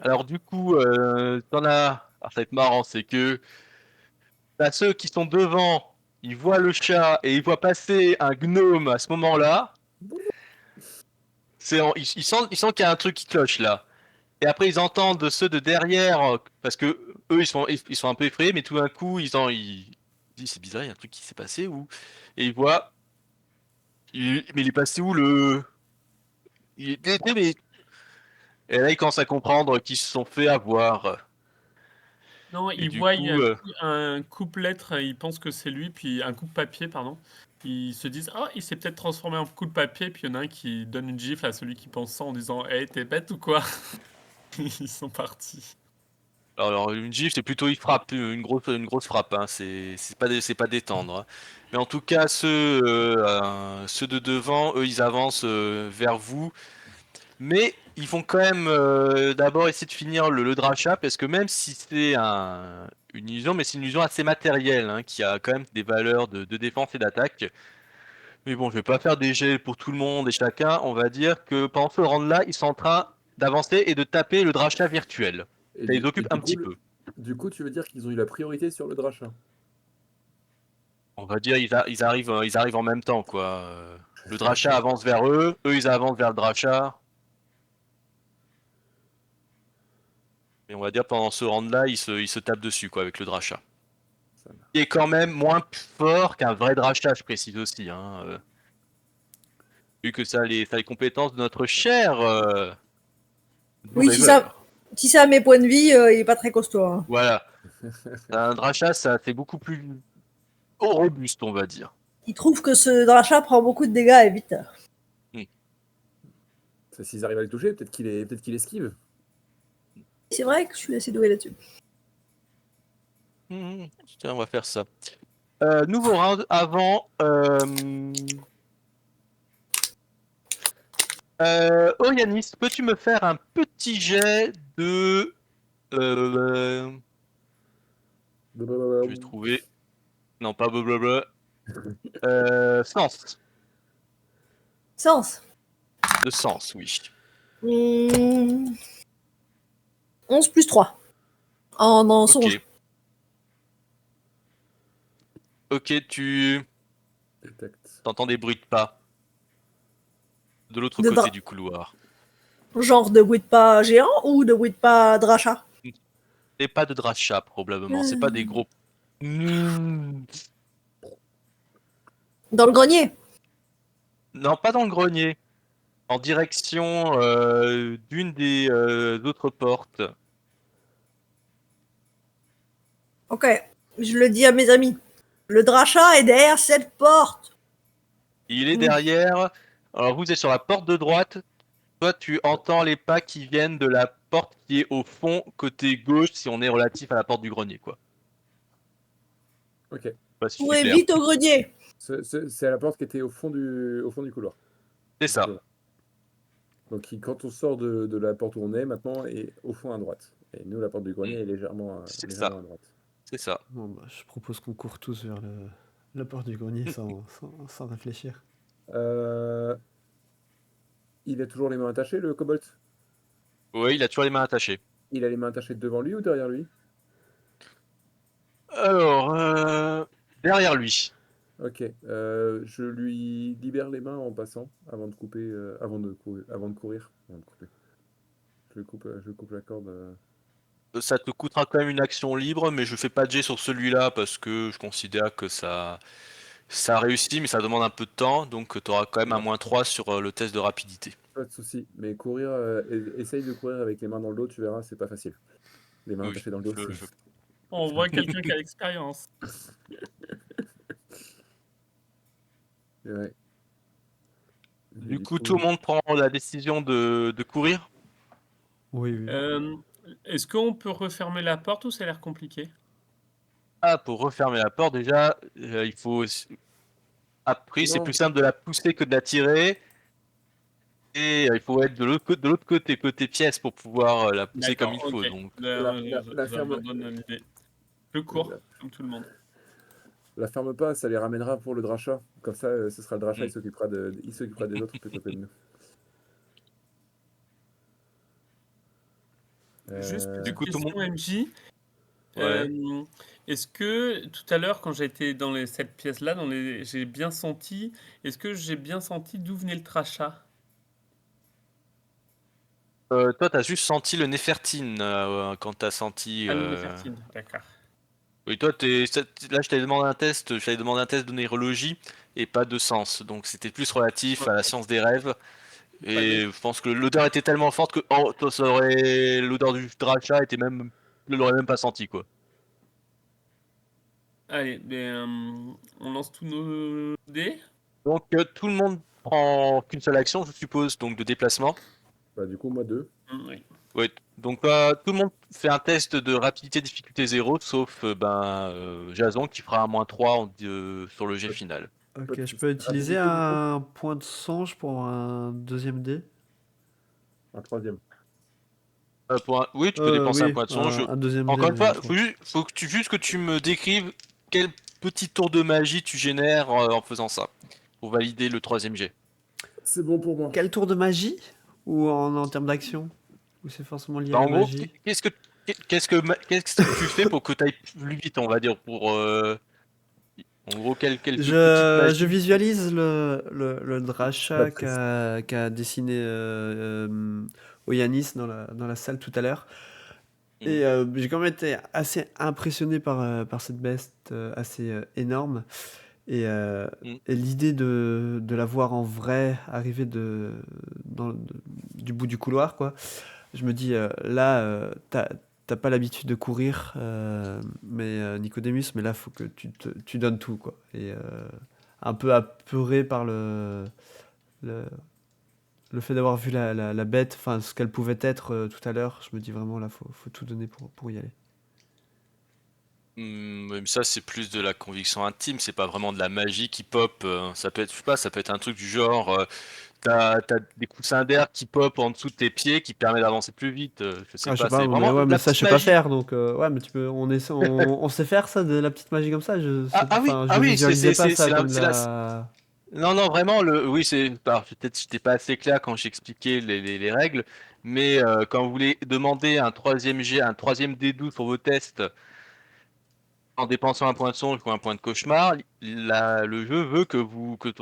Alors du coup, t'en as... Alors ça va être marrant, c'est que t'as ceux qui sont devant, ils voient le chat et ils voient passer un gnome à ce moment-là. Ils sentent qu'il y a un truc qui cloche là. Et après, ils entendent ceux de derrière, parce que eux, ils sont un peu effrayés, mais tout d'un coup, ils disent, c'est bizarre, il y a un truc qui s'est passé, ou... Et ils voient, mais il est passé où le... mais... Et là, ils commencent à comprendre qu'ils se sont fait avoir. Non, Et il du voit il y coup, a un coupe-lettre, il pense que c'est lui, puis un coupe-papier, pardon. Ils se disent, ah, il s'est peut-être transformé en coupe-papier, puis il y en a un qui donne une gifle à celui qui pense ça en disant, hey, t'es bête ou quoi? Ils sont partis. alors une gifle, c'est plutôt, il frappe, une grosse frappe, hein. C'est pas détendre, hein. Mais en tout cas, ceux de devant, eux, ils avancent vers vous. Mais ils vont quand même d'abord essayer de finir le Dracha, parce que même si c'est une illusion, mais c'est une illusion assez matérielle, hein, qui a quand même des valeurs de défense et d'attaque. Mais bon, je vais pas faire des jets pour tout le monde et chacun. On va dire que pendant ce round-là, ils sont en train d'avancer et de taper le Dracha virtuel. Et Ça les du, et occupe du un coup, petit peu. du coup, tu veux dire qu'ils ont eu la priorité sur le Dracha? On va dire ils arrivent en même temps, quoi. Le Dracha avance vers eux, eux ils avancent vers le Dracha. Et on va dire pendant ce round-là, ils se tapent dessus, quoi, avec le Dracha. Ça marche. Qui est quand même moins fort qu'un vrai Dracha, je précise aussi, hein, vu que ça a les compétences de notre cher Blue Oui, River. si ça a mes points de vie, il est pas très costaud, hein. Voilà. Un Dracha, ça c'est beaucoup plus robuste, on va dire. Il trouve que ce Dracha prend beaucoup de dégâts et vite. S'ils arrivent à le toucher, peut-être qu'il esquive. C'est vrai que je suis assez doué là-dessus. Tiens, on va faire ça. Nouveau round avant. Oh Yanis, peux-tu me faire un petit jet de. Je vais trouver. Non, pas blablabla. Sens. Sens. De sens, oui. 11 plus 3. En mensonge. Ok. Ok, tu Détecte. t'entends des bruits de pas de l'autre De côté dra- du couloir. Genre de bruit de pas géant ou de bruit de pas Dracha? C'est pas de dracha probablement, c'est pas des gros. Non, Dans le grenier. pas dans le grenier. En direction d'une des autres portes. Ok. Je le dis à mes amis. Le Dracha est derrière cette porte. Il est derrière. Alors vous êtes sur la porte de droite. Toi, tu entends les pas qui viennent de la porte qui est au fond, côté gauche, si on est relatif à la porte du grenier, quoi. Ok. Je sais pas si je suis Courez clair. vite au grenier. C'est à la porte qui était au fond du couloir. C'est ça. Donc quand on sort de la porte où on est maintenant, est au fond à droite. Et nous, la porte du grenier est légèrement C'est à ça. droite. C'est ça. Bon, bah, je propose qu'on court tous vers la porte du grenier sans réfléchir. Euh, Il a toujours les mains attachées, le kobold? Oui, il a toujours les mains attachées. Il a les mains attachées devant lui ou derrière lui? Alors, derrière lui. Ok. Je lui libère les mains en passant, avant de couper, avant de courir. Avant de couper. Je coupe la corde. Ça te coûtera quand même une action libre, mais je fais pas de jet sur celui-là parce que je considère que ça, Ça réussit, mais ça demande un peu de temps, donc tu auras quand même un -3 sur le test de rapidité. Pas de souci. Mais courir, essaye de courir avec les mains dans le dos, tu verras, c'est pas facile. Les mains Oui, attachées dans le dos, je- c'est. je- On voit quelqu'un qui a l'expérience. Ouais. Et Du du coup, coup, tout le monde prend la décision de courir. Oui, oui. Est-ce qu'on peut refermer la porte ou ça a l'air compliqué? Ah, pour refermer la porte, déjà, il faut. Après, c'est Non. plus simple de la pousser que de la tirer. Et il faut être de l'autre côté pièce pour pouvoir la pousser comme il D'accord, faut. ok. Donc, J'abandonne l'idée. Je cours, comme tout le monde. La ferme pas, ça les ramènera pour le drachat. Comme ça, ce sera le drachat, Mm. il s'occupera des autres plutôt que de nous. Juste Euh, du petite coup, tout le question, monde. MJ. Ouais. Est-ce que tout à l'heure, quand j'étais dans cette pièce-là, j'ai bien senti. Est-ce que j'ai bien senti d'où venait le crachat? Toi, t'as juste senti le Néfertine quand t'as senti. Ah, le Néfertine, d'accord. Oui, toi, là, je t'avais demandé un test de neurologie et pas de sens. Donc, c'était plus relatif à la Ok. science des rêves. Pas Et de- je pense que l'odeur était tellement forte que toi, l'odeur du drachat était même, je l'aurais même pas senti, quoi. Allez, on lance tous nos dés. Donc, tout le monde prend qu'une seule action, je suppose, donc de déplacement. Bah, du coup, moi, 2. Oui. Ouais. Donc, tout le monde fait un test de rapidité difficulté 0, sauf Jason qui fera un -3 sur le jet final. Pas de Ok, je soucis. peux utiliser Rapidité, du coup un point de songe pour un deuxième dé? Un troisième. Oui, tu peux dépenser un Oui, point de songe. un deuxième dé, Encore une mais fois, bon. faut juste que tu me décrives quel petit tour de magie tu génères en faisant ça, pour valider le troisième jet. C'est bon pour moi. Quel tour de magie? Ou en termes d'action? Ou c'est forcément lié à Bah, la en gros, magie? qu'est-ce que tu fais pour que tu ailles plus vite, on va dire, en gros, quelques petites Je magies. visualise le Bah, drachat triste. qu'a dessiné Oyanis dans la salle tout à l'heure. Et j'ai quand même été assez impressionné par cette bête assez énorme. Et, Mm. et l'idée de la voir en vrai arriver du bout du couloir, quoi. Je me dis, là, t'as pas l'habitude de courir, Nicodemus, mais là, faut que tu donnes tout, quoi. Et un peu apeuré par le, le fait d'avoir vu la bête, enfin, ce qu'elle pouvait être tout à l'heure, je me dis vraiment, là, faut tout donner pour y aller. Mais ça, c'est plus de la conviction intime, c'est pas vraiment de la magie qui pop. Ça peut être, je sais pas, ça peut être un truc du genre, t'as des coussins d'air qui pop en dessous de tes pieds qui permet d'avancer plus vite. Je sais Ah, je sais pas, pas, c'est mais vraiment ouais, de mais la ça, je petite sais pas magie. faire, donc ouais, mais on sait faire ça, de la petite magie comme ça. Enfin, je Oui, visualisais pas ça comme de c'est la. la. Non, non, vraiment, oui, alors, peut-être j'étais pas assez clair quand j'expliquais les règles, mais quand vous voulez demander un troisième jet, un troisième D12 pour vos tests en dépensant un point de songe ou un point de cauchemar, le jeu veut que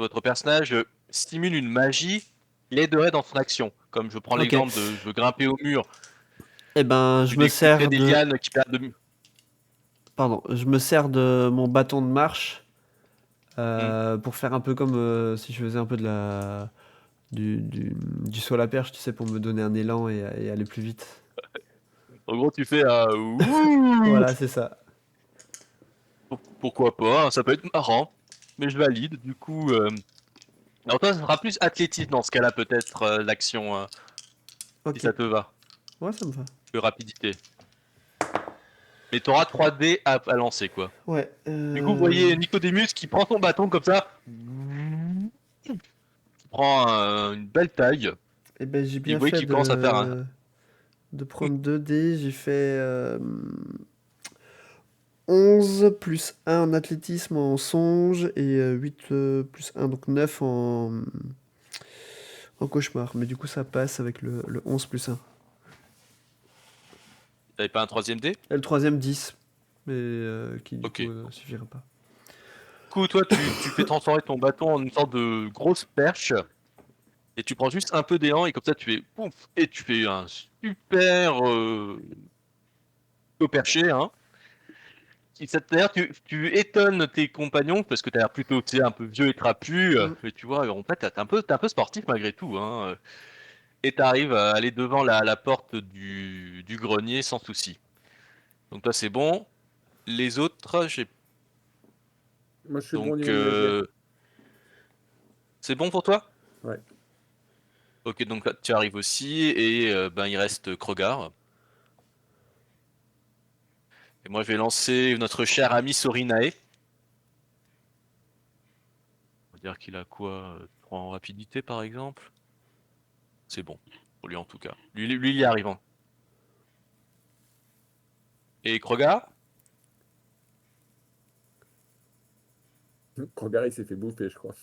votre personnage stimule une magie qui l'aiderait dans son action. Comme je prends Ok. l'exemple de je veux grimper au mur, Eh ben, je découperai des lianes qui perdent de. pardon, je me sers de mon bâton de marche Hmm. pour faire un peu comme si je faisais un peu du saut à la perche, tu sais, pour me donner un élan et aller plus vite. En gros, tu fais un ouh. Voilà, c'est ça. Pourquoi pas, hein, ça peut être marrant, mais je valide. Du coup, alors toi, ça sera plus athlétisme dans ce cas-là, peut-être l'action, si Ok. ça te va, Ouais, ça me va. que rapidité. Mais t'auras 3D à lancer, quoi. Ouais. Du coup, vous voyez Nicodemus qui prend son bâton comme ça, qui prend une belle taille, Eh ben, j'ai et vous bien voyez fait qu'il commence à faire un. de prendre 2 dés. J'ai fait 11 plus 1 en athlétisme en songe et 8 plus 1, donc 9 en cauchemar. Mais du coup, ça passe avec le 11 plus 1. T'avais pas un troisième dé? Et le troisième 10, mais qui du Ok. coup suffira pas. Du coup, toi, tu fais transformer ton bâton en une sorte de grosse perche, et tu prends juste un peu d'élan, et comme ça, tu fais pouf, et tu fais un super saut perché, hein. D'ailleurs, tu étonnes tes compagnons parce que tu as l'air plutôt tu sais, un peu vieux et trapu. Mm. Mais tu vois, en fait, t'es un peu sportif malgré tout. Hein, et tu arrives à aller devant la porte du grenier sans souci. Donc, toi, c'est bon. Les autres, j'ai. Moi, je suis bon au Donc, niveau du SG. c'est bon pour toi? Ouais. Ok, donc là, tu arrives aussi. Et ben, il reste Krogar. Et moi, je vais lancer notre cher ami Sorinae. On va dire qu'il a quoi? 3 en rapidité, par exemple. C'est bon. Pour lui, en tout cas. Lui il y arrive. Hein. Et Krogar? Krogar, il s'est fait bouffer, je crois.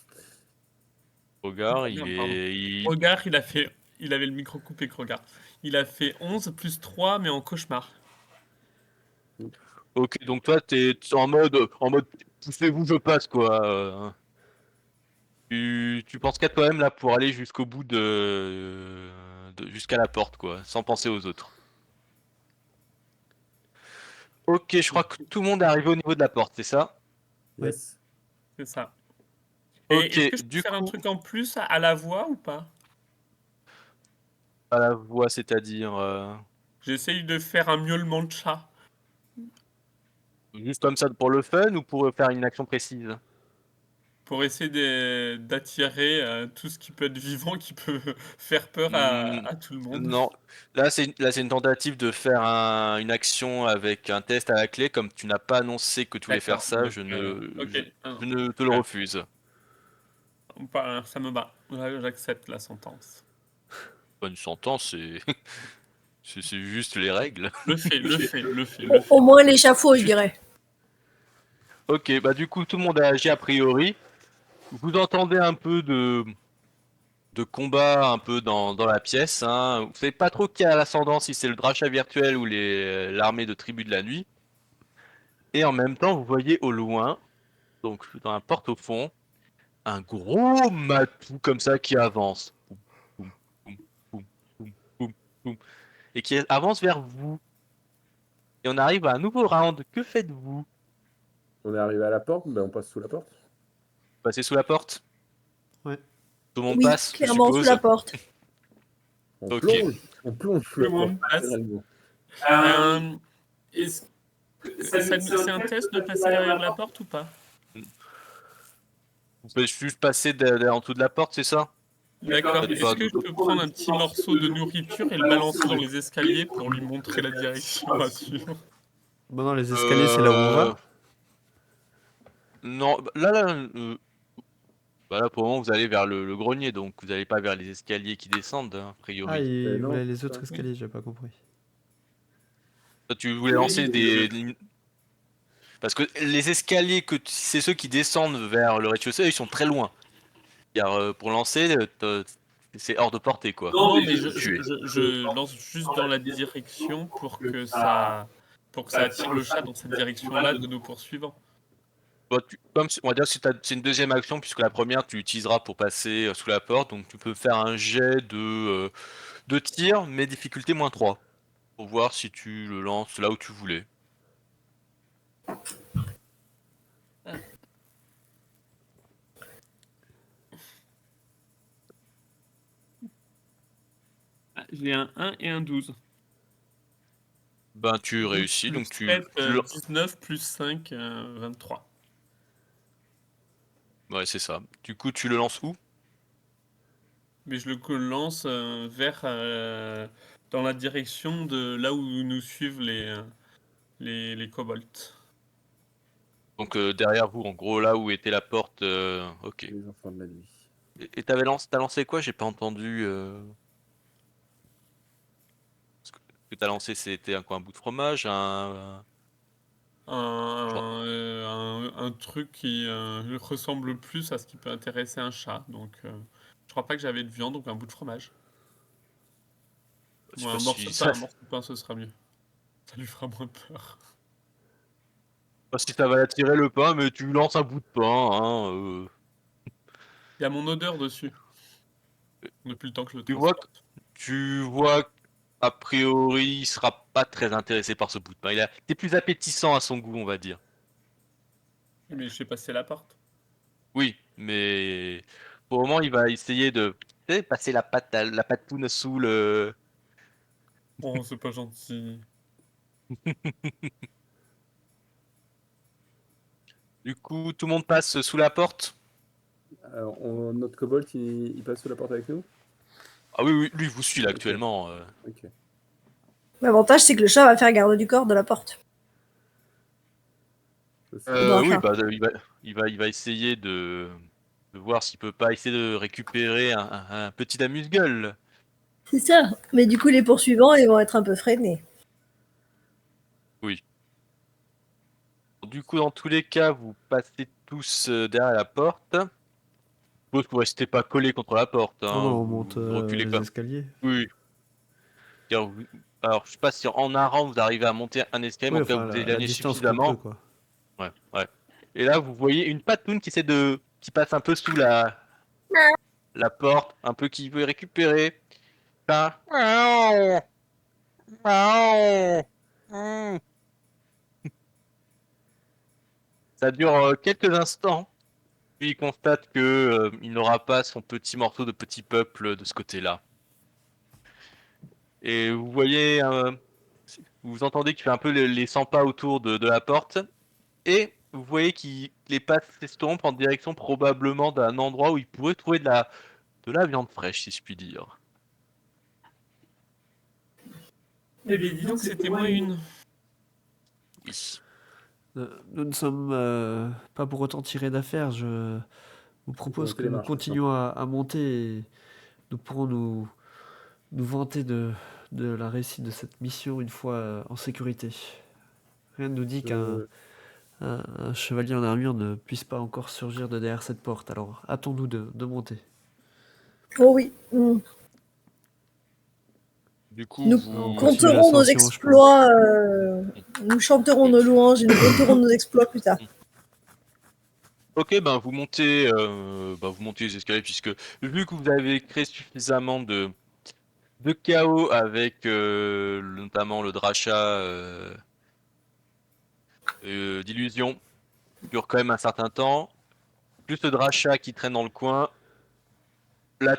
Krogar, il Non, pardon. est. Krogar, il avait le micro coupé, Krogar. Il a fait 11 plus 3, mais en cauchemar. Ok, donc toi, t'es en mode, poussez-vous, je passe, quoi. Tu penses qu'à toi-même, là, pour aller jusqu'au bout jusqu'à la porte, quoi, sans penser aux autres. Ok, je crois que tout le monde est arrivé au niveau de la porte, c'est ça? Oui. Yes. C'est ça. Ok, Et est-ce que je peux du faire un coup, truc en plus à la voix ou pas? à la voix, c'est-à-dire, J'essaye de faire un miaulement de chat. juste comme ça pour le fun ou pour faire une action précise? Pour essayer d'attirer tout ce qui peut être vivant, qui peut faire peur Hmm, à tout le monde. non, là c'est une tentative de faire une action avec un test à la clé. Comme tu n'as pas annoncé que tu voulais faire D'accord, ça, donc, ok. je ne te le Ouais. refuse. Ça me bat. J'accepte la sentence. Pas une sentence, c'est juste les règles. Le fait. Au moins l'échafaud, je dirais. Ok, bah du coup tout le monde a agi a priori. Vous entendez un peu de combat un peu dans la pièce. Hein. Vous savez pas trop qui a l'ascendant, si c'est le Drachat virtuel ou l'armée de tribus de la nuit. Et en même temps, vous voyez au loin, donc dans la porte au fond, un gros matou comme ça qui avance. Poum, poum, poum, poum, poum, poum, poum. Et qui avance vers vous. Et on arrive à un nouveau round. Que faites-vous? On est arrivé à la porte, ben on passe sous la porte. Passez sous la porte? Ouais. Tout le monde Oui, passe, je clairement sous suppose. la porte. Ok. On plonge sous Tout la le monde porte. passe. littéralement. Euh, est-ce que c'est un test de passer derrière la porte ou pas? Vous pouvez juste passer en dessous de la porte, c'est ça? D'accord. Peut-être Est-ce pas que je peux prendre un petit morceau de nourriture et le balancer dans les escaliers pour lui montrer la direction à suivre? Bon, non, les escaliers, c'est là où on va. Non, bah là pour le moment vous allez vers le grenier, donc vous n'allez pas vers les escaliers qui descendent, hein, a Ah, priori. il non, voulait les c'est autres ça. escaliers, j'ai pas compris. Toi, tu voulais lancer parce que les escaliers c'est ceux qui descendent vers le rez-de-chaussée, ils sont très loin. Car pour lancer, c'est hors de portée quoi. Non, mais Tuer. je lance juste dans la direction pour que ça attire le chat dans cette direction-là de nos poursuivants. Bon, on va dire que c'est une deuxième action puisque la première tu l'utiliseras pour passer sous la porte, donc tu peux faire un jet de tir, mais difficulté -3 pour voir si tu le lances là où tu voulais. Ah, j'ai un 1 et un 12. Ben tu 12 réussis, plus donc 7, 19 plus 5, 23. Ouais, c'est ça. Du coup, tu le lances où? Mais je le lance dans la direction de là où nous suivent les kobolds. Donc derrière vous, en gros, là où était la porte. Ok. Les enfants de la nuit. Et t'as lancé quoi? J'ai pas entendu. Ce que t'as lancé, c'était un bout de fromage, genre- Un truc qui ressemble plus à ce qui peut intéresser un chat. Donc, je crois pas que j'avais de viande, donc un bout de fromage. je sais Ou pas un morceau si de pain, ça, un morceau de pain, ce sera mieux. Ça lui fera moins peur. pas si ça va attirer le pain, mais tu lances un bout de pain. Hein, Il y a mon odeur dessus. Depuis le temps que je le tu vois, transporte. tu vois a priori, il sera pas très intéressé par ce bout de pain. C'est plus appétissant à son goût, on va dire. Mais je vais passer la porte. Oui, mais pour le moment, il va essayer de passer la patoune sous le. Oh, c'est pas gentil. Du coup, tout le monde passe sous la porte. Alors, notre kobold, il passe sous la porte avec nous? Ah oui, oui, lui vous suit là Ok. actuellement. Ok. L'avantage, c'est que le chat va faire garde du corps de la porte. Ça, c'est- Dans la Oui, fin. bah, il va essayer de voir s'il peut pas essayer de récupérer un petit amuse-gueule. C'est ça. Mais du coup, les poursuivants, ils vont être un peu freinés. Oui. Du coup, dans tous les cas, vous passez tous derrière la porte. Je suppose que vous restez pas collés contre la porte, Non, hein. non, on Vous monte ne reculez les pas. escaliers. Oui. Alors, je sais pas si en un rang vous arrivez à monter un escalier, mais Oui, en tout cas enfin, vous la éloignez distance qu'on peut, suffisamment. quoi. Ouais, ouais. Et là, vous voyez une patoune qui passe un peu sous la porte, un peu qui veut récupérer. Ça. Ça dure quelques instants, puis il constate que il n'aura pas son petit morceau de petit peuple de ce côté-là. Et vous voyez, vous entendez qu'il fait un peu les 100 pas autour de la porte, et vous voyez qu'il les pas s'estompent en direction probablement d'un endroit où il pourrait trouver de la viande fraîche, si je puis dire. Eh bien, dis donc, c'était moi une. Oui. Nous ne sommes pas pour autant tirés d'affaire. Je vous propose monter que les nous marches, continuions à monter et nous pourrons nous vanter de la réussite de cette mission une fois en sécurité. Rien ne nous dit qu'un Je- un chevalier en armure ne puisse pas encore surgir de derrière cette porte. Alors, hâtons-nous de monter. Oh oui. Du coup, Nous On vous... continue compterons nos l'ascension, je pense. exploits. Nous chanterons nos louanges et nous compterons nos exploits plus tard. Ok, ben vous montez les escaliers puisque vu que vous avez créé suffisamment de chaos avec notamment le drachat d'illusion, qui dure quand même un certain temps, plus le drachat qui traîne dans le coin, la,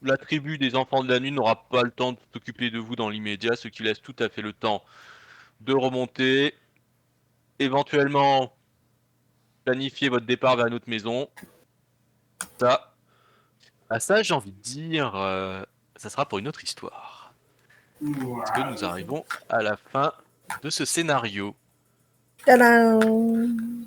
la tribu des enfants de la nuit n'aura pas le temps de s'occuper de vous dans l'immédiat, ce qui laisse tout à fait le temps de remonter, éventuellement planifier votre départ vers une autre maison. Ça, ça j'ai envie de dire, ça sera pour une autre histoire. Parce que nous arrivons à la fin de ce scénario. Tadam!